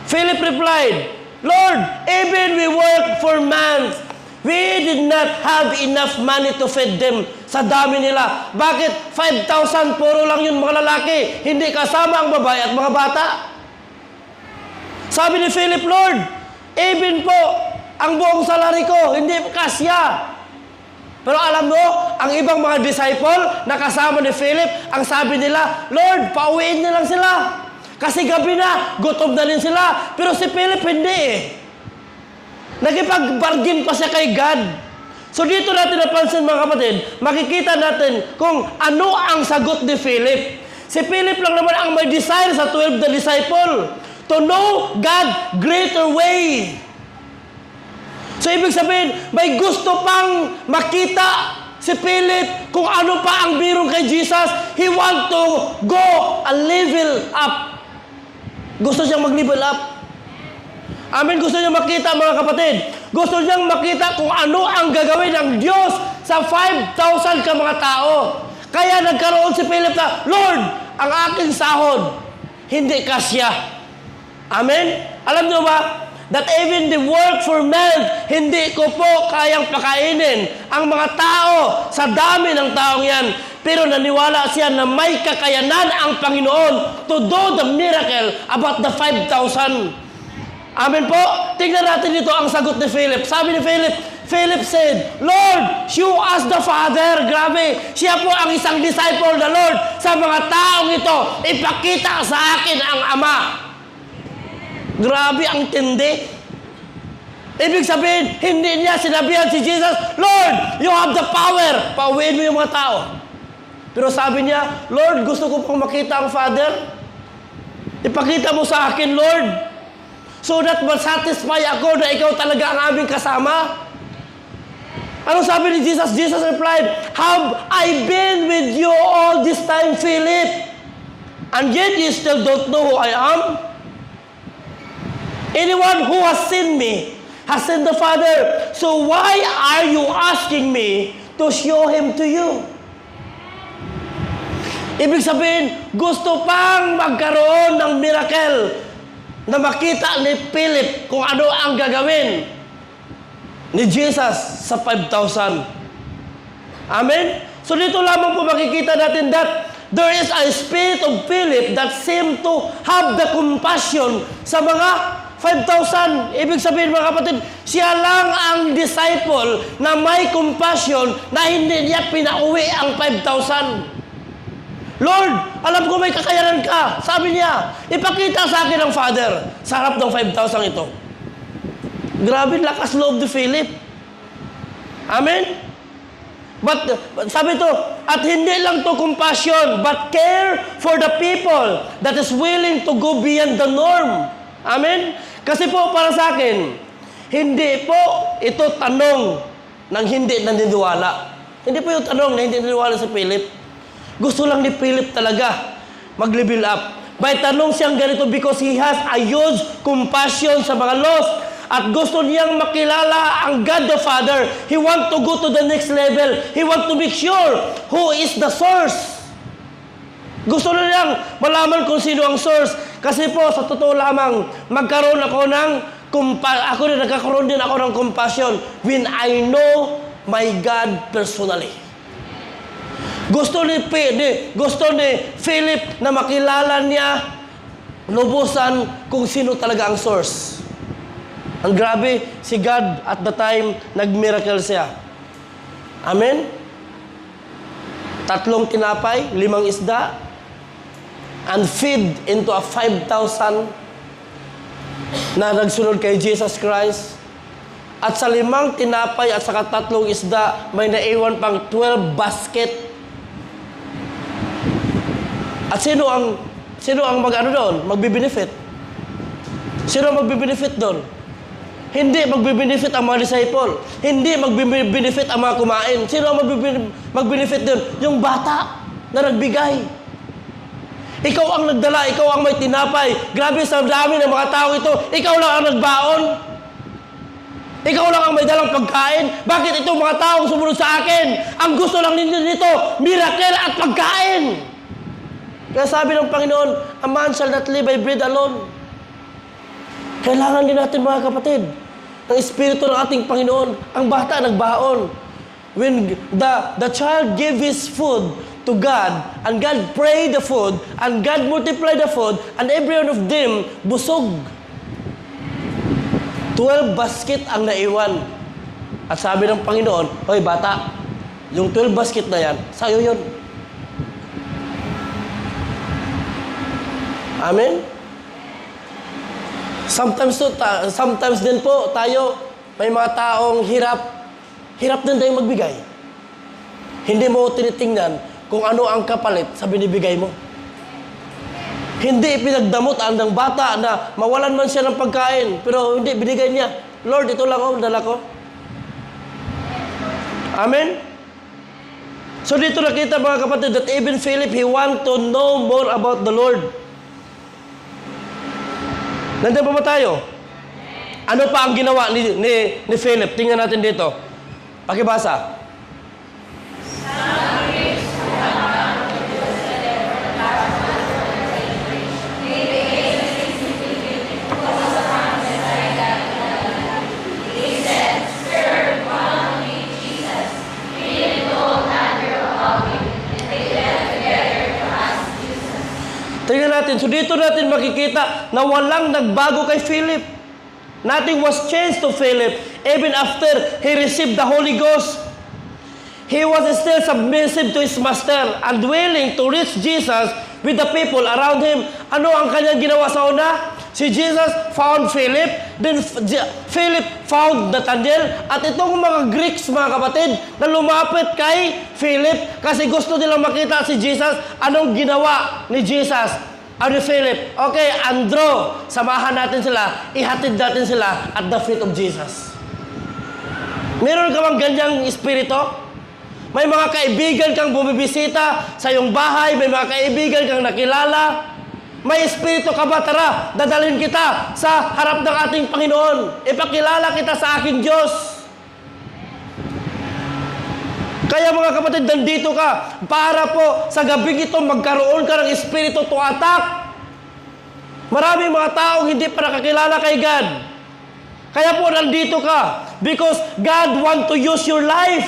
Philip replied, Lord, even we work for months, we did not have enough money to feed them. Sa dami nila. Bakit? 5,000, puro lang yun mga lalaki. Hindi kasama ang babae at mga bata. Sabi ni Philip, Lord, even po, ang buong salary ko, hindi kasya. Pero alam mo, ang ibang mga disciple na kasama ni Philip, ang sabi nila, Lord, pauwiin niyo lang sila. Kasi gabi na, gutom na rin sila. Pero si Philip hindi eh. Nagipag-bargain pa siya kay God. So dito natin napansin mga kapatid, makikita natin kung ano ang sagot ni Philip. Si Philip lang naman ang may desire sa 12 na disciple to know God greater way. So ibig sabihin, may gusto pang makita si Philip kung ano pa ang birong kay Jesus. He want to go a level up. Gusto siyang mag-level up. Amen. Gusto niyang makita mga kapatid. Gusto niyang makita kung ano ang gagawin ng Diyos sa 5,000 ka mga tao. Kaya nagkaroon si Philip na, Lord, ang aking sahod, hindi kasya. Amen? Alam niyo ba, that even the work for men, hindi ko po kayang pakainin ang mga tao sa dami ng taong yan. Pero naniwala siya na may kakayanan ang Panginoon to do the miracle about the 5,000. Amen po? Tingnan natin dito ang sagot ni Philip. Sabi ni Philip, Philip said, Lord, show us the Father. Grabe, siya po ang isang disciple na Lord. Sa mga taong ito, ipakita sa akin ang Ama. Grabe ang tindi. Ibig sabihin, hindi niya sinabihan si Jesus, Lord, you have the power. Pauwiin mo yung mga tao. Pero sabi niya, Lord, gusto ko pong makita ang Father. Ipakita mo sa akin, Lord. So that masatisfy ako na ikaw talaga ang aming kasama. Ano sabi ni Jesus? Jesus replied, have I been with you all this time, Philip? And yet you still don't know who I am? Anyone who has seen me has seen the Father. So why are you asking me to show Him to you? Ibig sabihin, gusto pang magkaroon ng miracle na makita ni Philip kung ano ang gagawin ni Jesus sa 5,000. Amen? So dito lamang po makikita natin that there is a spirit of Philip that seemed to have the compassion sa mga 5,000. Ibig sabihin mga kapatid, siya lang ang disciple na may compassion na hindi niya pinauwi ang 5,000. Lord, alam ko may kakayanan ka. Sabi niya, ipakita sa akin ang Father sa harap ng 5,000 ito. Grabe, lakas loob ni Philip. Amen? But sabi ito, at hindi lang to compassion, but care for the people that is willing to go beyond the norm. Amen? Kasi po, para sa akin, hindi po ito tanong ng hindi naniniwala. Hindi po yung tanong na hindi naniniwala sa Philip. Gusto lang ni Philip talaga mag-level up. May tanong siyang ganito because he has a huge compassion sa mga lost. At gusto niyang makilala ang God the Father. He want to go to the next level. He want to make sure who is the source. Gusto niyang malaman kung sino ang source. Kasi po, sa totoo lamang, nagkakaroon din ako ng compassion when I know my God personally. Gusto ni Philip na makilala niya lubusan kung sino talaga ang source. Ang grabe, si God at the time, nag-miracle siya. Amen? 3 tinapay, 5 isda, and feed into a 5,000 na nagsunod kay Jesus Christ. At sa 5 tinapay at saka 3 isda, may naiwan pang 12 basket. At sino ang magbe-benefit? Sino ang magbe-benefit doon? Hindi magbe-benefit ang mga disciple. Hindi magbe-benefit ang mga kumain. Sino ang magbe-benefit doon? Yung bata na nagbigay. Ikaw ang nagdala, ikaw ang may tinapay. Grabe sa dami ng mga tao ito. Ikaw lang ang nagbaon. Ikaw lang ang may dalang pagkain. Bakit itong mga taong sumunod sa akin? Ang gusto lang ninyo dito, miracle at pagkain. Kaya sabi ng Panginoon, a man shall not live by bread alone. Kailangan din natin mga kapatid, ang Espiritu ng ating Panginoon. Ang bata nagbaon. When the child gave his food to God, and God prayed the food, and God multiplied the food, and every one of them busog. 12 basket ang naiwan. At sabi ng Panginoon, hoy bata, yung 12 basket na yan, sa'yo yun. Amen? Sometimes din po tayo, may mga taong hirap din tayong magbigay. Hindi mo tinitingnan kung ano ang kapalit sa binibigay mo. Hindi ipinagdamot ng bata na mawalan man siya ng pagkain, pero hindi, binigay niya. Lord, ito lang dala ko. Amen? So dito nakita mga kapatid that even Philip, he want to know more about the Lord. Nandiyan pa ba tayo? Ano pa ang ginawa ni Philip? Tingnan natin dito. Pakibasa. Tingnan natin. So dito natin makikita na walang nagbago kay Philip. Nothing was changed to Philip. Even after he received the Holy Ghost, he was still submissive to his master and willing to reach Jesus with the people around him. Ano ang kanyang ginawa sa una? Si Jesus found Philip, then Philip found Nathanael, at itong mga Greeks, mga kapatid, na lumapit kay Philip kasi gusto nilang makita si Jesus. Anong ginawa ni Jesus? Ni Philip? Okay, Andrew, samahan natin sila, ihatid natin sila at the feet of Jesus. Meron ka bang ganyang espiritu? May mga kaibigan kang bumibisita sa iyong bahay, may mga kaibigan kang nakilala. May espiritu ka ba? Tara, dadalhin kita sa harap ng ating Panginoon. Ipakilala kita sa aking Diyos. Kaya mga kapatid, nandito ka para po sa gabing ito magkaroon ka ng espiritu to attack. Maraming mga taong hindi pa nakakilala kay God. Kaya po nandito ka because God want to use your life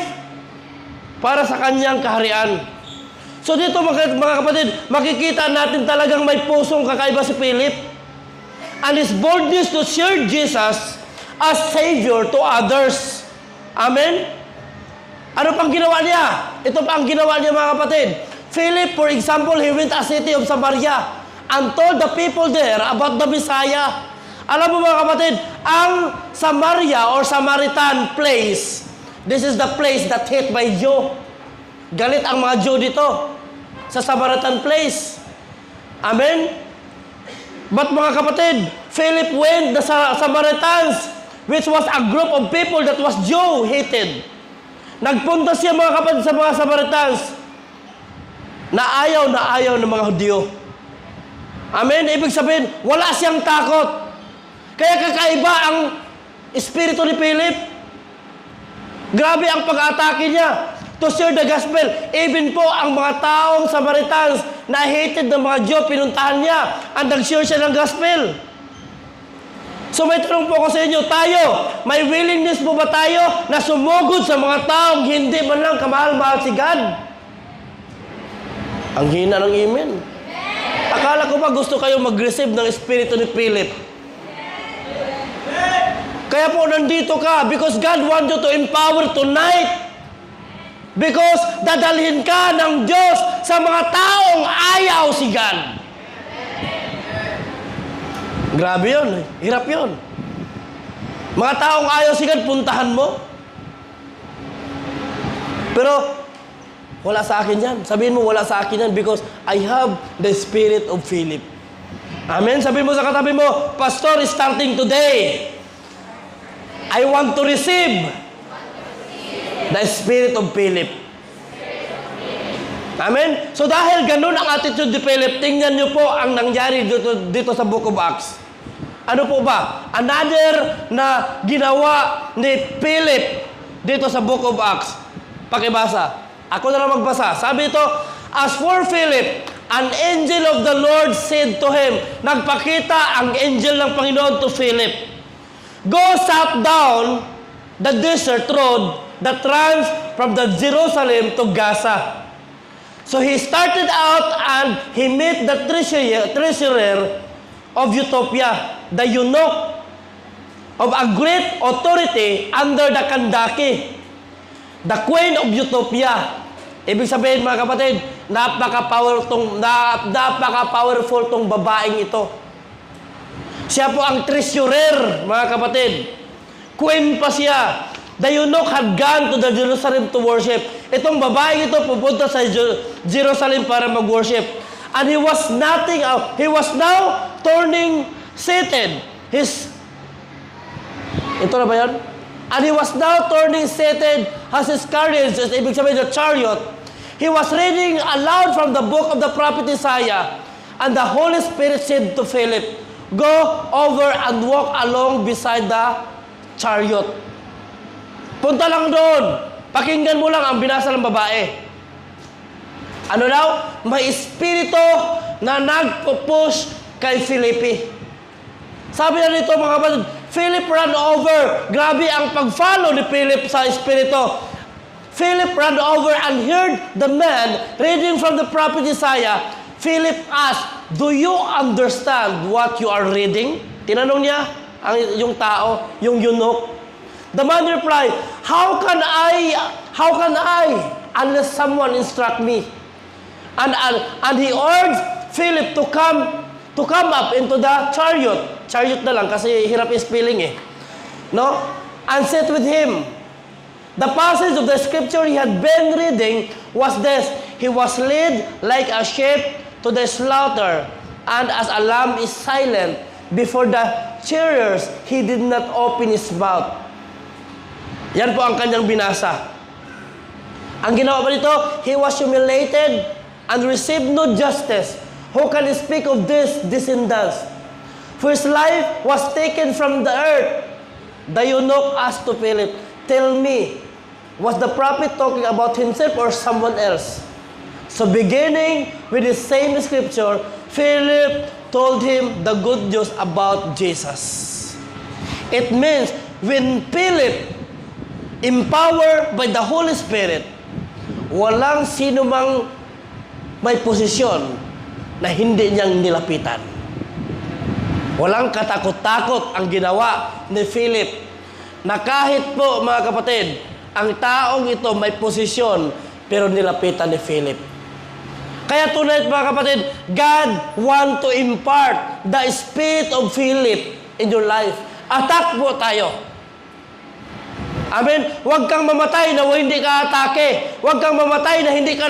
para sa kanyang kaharian. So dito mga kapatid, makikita natin talagang may pusong kakaiba si Philip. And his boldness to share Jesus as Savior to others. Amen? Ano pang ginawa niya? Ito pa ang ginawa niya mga kapatid. Philip, for example, he went to a city of Samaria and told the people there about the Messiah. Alam mo mga kapatid, ang Samaria or Samaritan place, this is the place that hate by Jew. Galit ang mga Jew dito sa Samaritan place. Amen? But mga kapatid, Philip went the Samaritans, which was a group of people that was Jew-hated. Nagpunta siya mga kapatid sa mga Samaritans na ayaw ng mga Hudyo. Amen? Ibig sabihin, wala siyang takot. Kaya kakaiba ang espiritu ni Philip. Grabe ang pag-atake niya to share the gospel. Even po ang mga taong Samaritans na hated ng mga Jew, pinuntahan niya at nag-share siya ng gospel. So may tanong po ako sa inyo, tayo, may willingness po ba tayo na sumugod sa mga taong hindi man lang kamahal-mahal si God? Ang hina ng amen. Akala ko ba gusto kayo mag-receive ng espiritu ni Philip? Kaya po nandito ka because God wants you to empower tonight. Because dadalhin ka ng Diyos sa mga taong ayaw si God. Grabe yun. Hirap yun. Mga taong ayaw si God, puntahan mo. Pero, wala sa akin yan. Sabihin mo, wala sa akin yan because I have the spirit of Philip. Amen? Sabihin mo sa katabi mo, Pastor, starting today, I want to receive the spirit of Philip. Amen? So dahil ganun ang attitude ni Philip, tingnan niyo po ang nangyari dito sa Book of Acts. Ano po ba? Another na ginawa ni Philip dito sa Book of Acts. Pakibasa. Ako na lang magbasa. Sabi ito, as for Philip, an angel of the Lord said to him, nagpakita ang angel ng Panginoon to Philip, go south down the desert road that runs from the Jerusalem to Gaza. So he started out and he met the treasurer of Utopia, the eunuch of a great authority under the Kandake, the queen of Utopia. Ibig sabihin mga kapatid, napaka-powerful tong babaeng ito. Siya po ang treasurer, mga kapatid. Queen pa siya. The eunuch had gone to the Jerusalem to worship. Itong babaeng ito pupunta sa Jerusalem para mag-worship. And he was now turning seated. Ito na ba yan? And he was now turning seated as his carriage, ibig sabihin the chariot. He was reading aloud from the book of the prophet Isaiah. And the Holy Spirit said to Philip, go over and walk along beside the chariot. Punta lang doon. Pakinggan mo lang ang binasa ng babae. Ano daw? May espiritu na nagpo-push kay Filipe. Sabi na dito mga kapatid, Philip ran over. Grabe ang pag-follow ni Philip sa espiritu. Philip ran over and heard the man reading from the prophet Isaiah. Philip asked, do you understand what you are reading? Tinanong niya yung tao, yung eunuch. The man replied, how can I, unless someone instruct me? And he urged Philip to come up into the chariot. Chariot na lang kasi hirap spelling eh. No? And sit with him. The passage of the scripture he had been reading was this. He was led like a sheep to the slaughter, and as a lamb is silent before the shearers, he did not open his mouth. Yan po ang kanyang binasa. Ang ginawa pa dito, he was humiliated and received no justice. Who can speak of this and that? For his life was taken from the earth. The eunuch asked to Philip, tell me, was the prophet talking about himself or someone else? So beginning with the same scripture, Philip told him the good news about Jesus. It means when Philip, empowered by the Holy Spirit, walang sino mang may posisyon na hindi niyang nilapitan. Walang katakot-takot ang ginawa ni Philip na kahit po mga kapatid, ang taong ito may posisyon pero nilapitan ni Philip. Kaya tonight mga kapatid, God want to impart the spirit of Philip in your life. Attack po tayo. Amen? Huwag kang mamatay na hindi ka atake. Huwag kang mamatay na hindi ka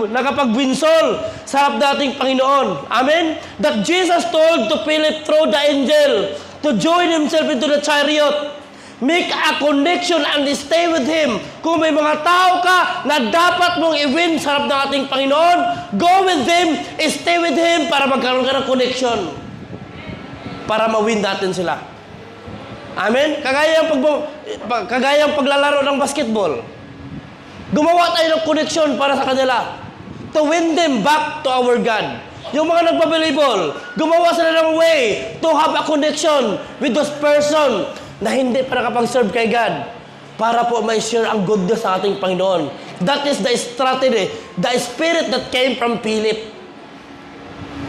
nakapagbinsol sa harap dating Panginoon. Amen? That Jesus told to Philip through the angel to join himself into the chariot. Make a connection and stay with Him. Kung may mga tao ka na dapat mong i-win sa harap ng ating Panginoon, go with them, stay with Him para magkaroon ka ng connection. Para ma-win natin sila. Amen? Kagaya ang paglalaro ng basketball. Gumawa tayo ng connection para sa kanila. To win them back to our God. Yung mga nagpa-volleyball, gumawa sila ng way to have a connection with those person na hindi pa nakapag-serve kay God para po may share ang goodness sa ating Panginoon. That is the strategy, the spirit that came from Philip.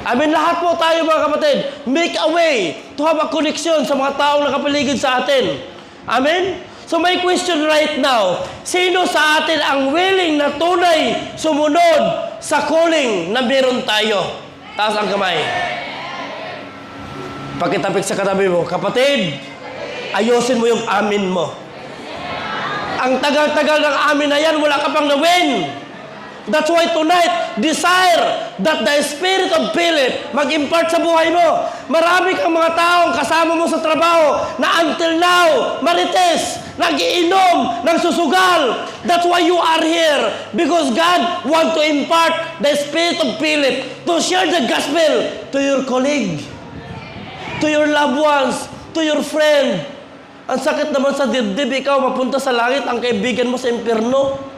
Amen, lahat po tayo mga kapatid, make a way to have a connection sa mga taong nakapaligid sa atin. Amen? So may question right now, sino sa atin ang willing na tunay sumunod sa calling na meron tayo? Taas ang kamay. Pakitapik sa katabi mo, kapatid, ayusin mo yung amin mo. Ang tagal-tagal ng amin na yan, wala ka pang na-win. That's why tonight, desire that the Spirit of Philip mag-impart sa buhay mo. Marami kang mga taong kasama mo sa trabaho na until now, marites, nag-iinom, nagsusugal. That's why you are here. Because God want to impart the Spirit of Philip to share the gospel to your colleague. to your loved ones, to your friend. Ang sakit naman sa dibdib, ikaw mapunta sa langit, ang kaibigan mo sa impyerno.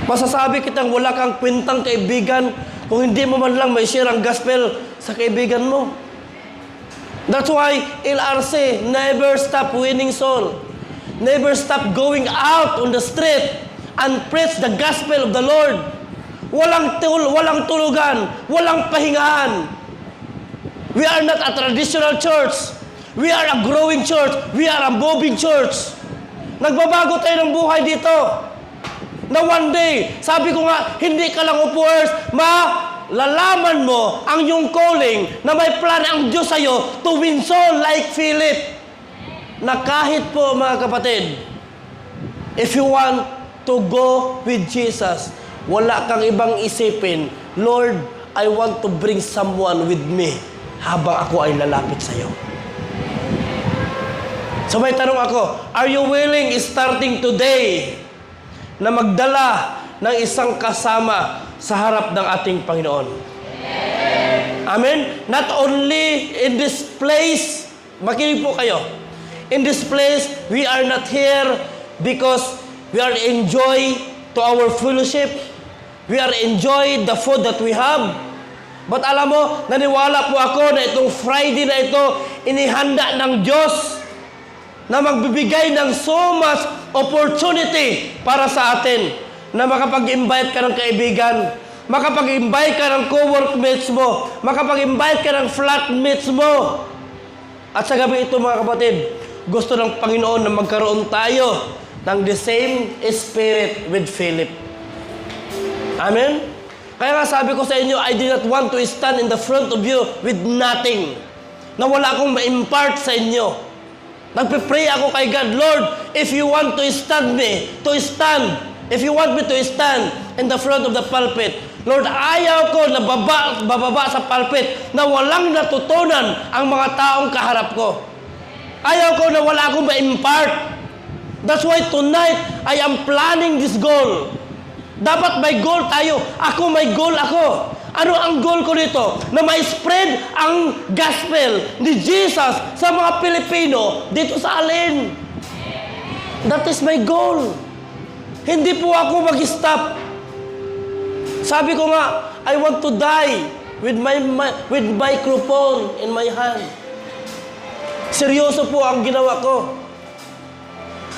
Masasabi kitang wala kang kwentang kaibigan kung hindi mo man lang may share ang gospel sa kaibigan mo. That's why LRC never stop winning soul. Never stop going out on the street and preach the gospel of the Lord. Walang tulugan, walang pahingahan. We are not a traditional church. We are a growing church. We are a moving church. Nagbabago tayo ng buhay dito. Na one day, sabi ko nga, hindi ka lang upwards, malalaman mo ang iyong calling na may plan ang Diyos sa'yo to win soul like Philip. Na kahit po mga kapatid, if you want to go with Jesus, wala kang ibang isipin, Lord, I want to bring someone with me habang ako ay lalapit sa'yo. So may tanong ako, are you willing starting today na magdala ng isang kasama sa harap ng ating Panginoon? Amen? Not only in this place, makinig po kayo. In this place, we are not here because we are enjoy to our fellowship. We are enjoy the food that we have. But alam mo, naniwala po ako na itong Friday na ito, inihanda ng Diyos na magbibigay ng so much opportunity para sa atin na makapag-invite ka ng kaibigan, makapag-invite ka ng co-workmates mo, makapag-invite ka ng flatmates mo. At sa gabi ito mga kapatid, gusto ng Panginoon na magkaroon tayo ng the same spirit with Philip. Amen? Kaya nga sabi ko sa inyo, I did not want to stand in the front of you with nothing. Na wala akong ma-impart sa inyo. Nagpe-pray ako kay God, Lord, if you want to stand me, to stand, if you want me to stand in the front of the pulpit, Lord, ayaw ko na bababa sa pulpit na walang natutunan ang mga taong kaharap ko. Ayaw ko na wala akong ma-impart. That's why tonight, I am planning this goal. Dapat may goal tayo. Ako may goal ako. Ano ang goal ko dito? Na ma-spread ang gospel ni Jesus sa mga Pilipino dito sa Alin. That is my goal. Hindi po ako mag-stop. Sabi ko nga, I want to die with with microphone in my hand. Seryoso po ang ginawa ko.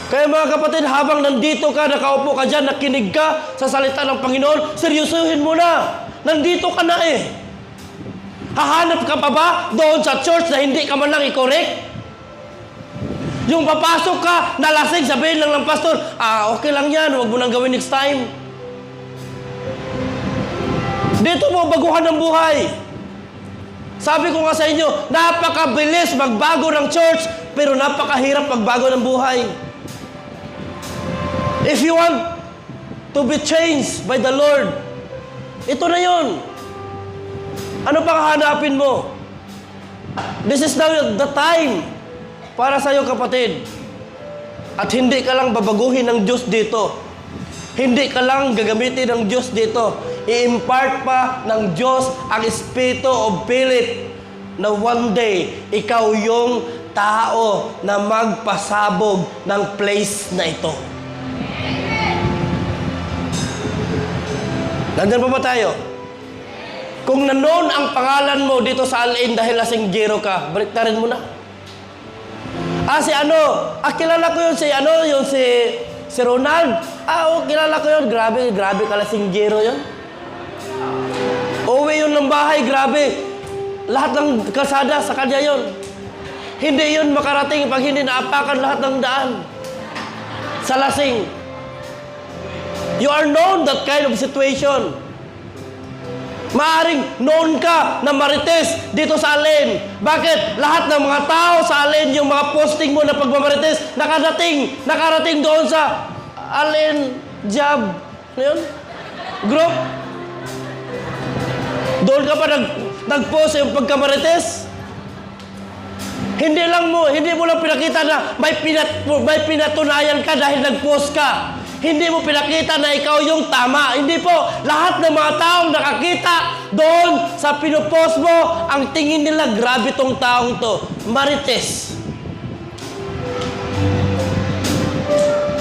Kaya mga kapatid, habang nandito ka, nakaupo ka dyan, nakinig ka sa salita ng Panginoon, seryosohin mo na. Nandito ka na eh. Hahanap ka pa ba doon sa church na hindi ka man lang i-correct? Yung papasok ka, nalasing, sabihin lang ng pastor, okay lang yan, huwag mo nang gawin next time. Dito mo baguhan ng buhay. Sabi ko nga sa inyo, napakabilis magbago ng church, pero napakahirap magbago ng buhay. If you want to be changed by the Lord, ito na yun. Ano pang hanapin mo? This is now the time para sa'yo, kapatid. At hindi ka lang babaguhin ng Diyos dito. Hindi ka lang gagamitin ng Diyos dito. I-impart pa ng Diyos ang Espiritu of Philip na one day, ikaw yung tao na magpasabog ng place na ito. Nandyan pa ba tayo? Kung nanoon ang pangalan mo dito sa Alin dahil lasinggero ka, baliktarin mo na. Kilala ko yun si Ronald. Kilala ko yun. Grabe ka lasinggero yun. Uwi yun ng bahay, grabe. Lahat ng kalsada sa kanya yun. Hindi yun makarating pag hindi naapakan lahat ng daan. Sa lasing. You are known that kind of situation. Maaring known ka na marites dito sa Alin. Bakit? Lahat ng mga tao sa Alin, yung mga posting mo na pagmamarites, nakarating doon sa Alin Job. Ano yun? Group. Doon ka pa nag-post yung pagkamarites. Hindi mo lang pinakita na may pinatunayan ka dahil nag-post ka. Hindi mo pinakita na ikaw yung tama. Hindi po. Lahat ng mga taong nakakita doon sa pinupost mo, ang tingin nila, grabe tong taong to. Marites.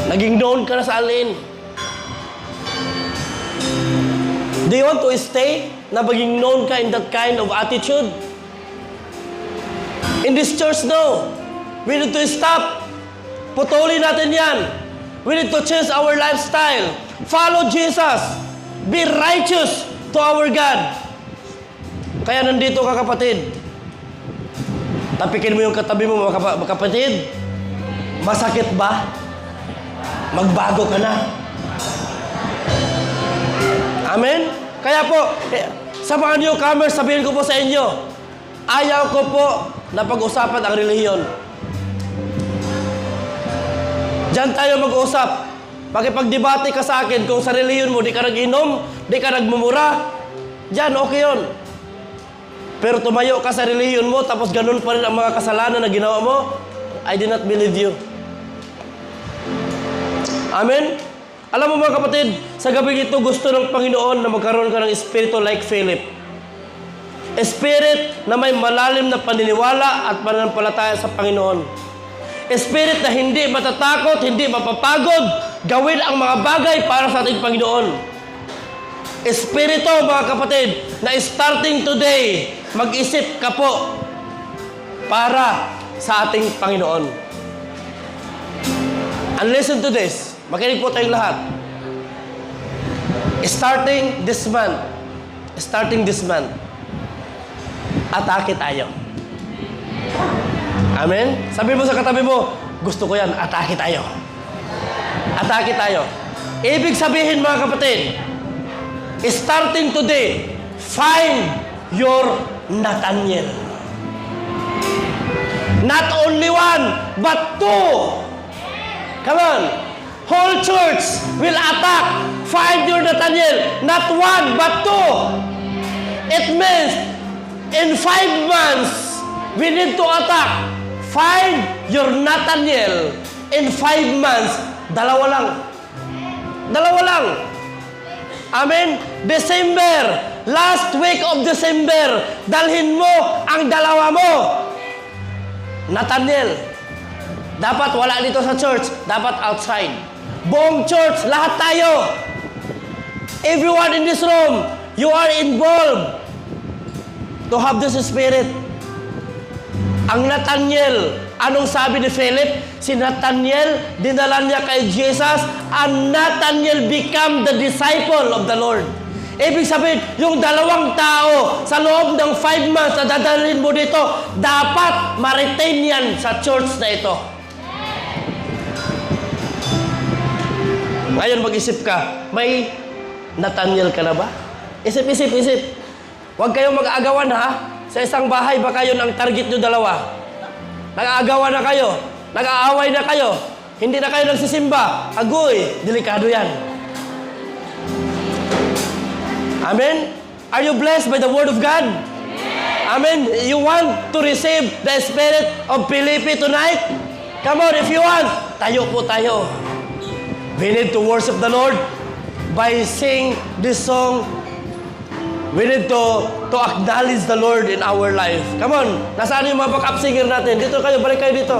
Naging known ka na sa alin. Do you want to stay na maging known ka in that kind of attitude? In this church, no. We need to stop. Putulin natin yan. We need to change our lifestyle. Follow Jesus. Be righteous to our God. Kaya nandito ka, kapatid. Tapikin mo yung katabi mo, mga kapatid. Masakit ba? Magbago ka na. Amen? Kaya po, sa mga newcomers, sabihin ko po sa inyo, ayaw ko po na pag-usapan ang relihiyon. Diyan tayo mag-usap. Pakipagdebate ka sa akin kung sa relihiyon mo, di ka nag-inom, di ka nagmumura. Diyan, okay yun. Pero tumayo ka sa relihiyon mo, tapos ganun pa rin ang mga kasalanan na ginawa mo, I do not believe you. Amen? Alam mo mga kapatid, sa gabi ito gusto ng Panginoon na magkaroon ka ng espiritu like Philip. Spirit na may malalim na paniniwala at pananampalataya sa Panginoon. Spirit na hindi matatakot, hindi mapapagod, gawin ang mga bagay para sa ating Panginoon. Espiritu mga kapatid, na starting today, mag-isip ka po para sa ating Panginoon. And listen to this. Makinig po tayong lahat. Starting this month, atake tayo. Amen? Sabi mo sa katabi mo, gusto ko yan, atake tayo. Atake tayo. Ibig sabihin mga kapatid, starting today, find your Nathaniel. Not only one, but two. Come on. Whole church will attack. Find your Nathaniel. Not one, but two. It means, in 5 months, we need to attack. Find your Nathaniel. In 5 months, dalawa lang. Dalawa lang. Amen? December. Last week of December, dalhin mo ang dalawa mo. Nathaniel. Dapat wala dito sa church. Dapat outside. Buong church, lahat tayo. Everyone in this room, you are involved to have this spirit. Ang Nathaniel, anong sabi ni Philip? Si Nathaniel, dinala niya kay Jesus, and Nathaniel become the disciple of the Lord. Ibig sabihin, yung dalawang tao sa loob ng 5 months na dadalhin mo dito, dapat ma-retain yan sa church na ito. Ngayon mag-isip ka, may Nathaniel ka na ba? Isip. Huwag kayong mag-aagawan ha. Sa isang bahay ba kayo ng target nyo dalawa? Nag-aagawan na kayo. Nag-aaway na kayo. Hindi na kayo nagsisimba. Agoy, delikado yan. Amen? Are you blessed by the Word of God? Amen? You want to receive the Spirit of Philippi tonight? Come on, if you want, tayo po tayo. We need to worship the Lord by sing this song. We need to acknowledge the Lord in our life. Come on, nasaan yung mga backup singer natin? Dito kayo, balik kayo dito.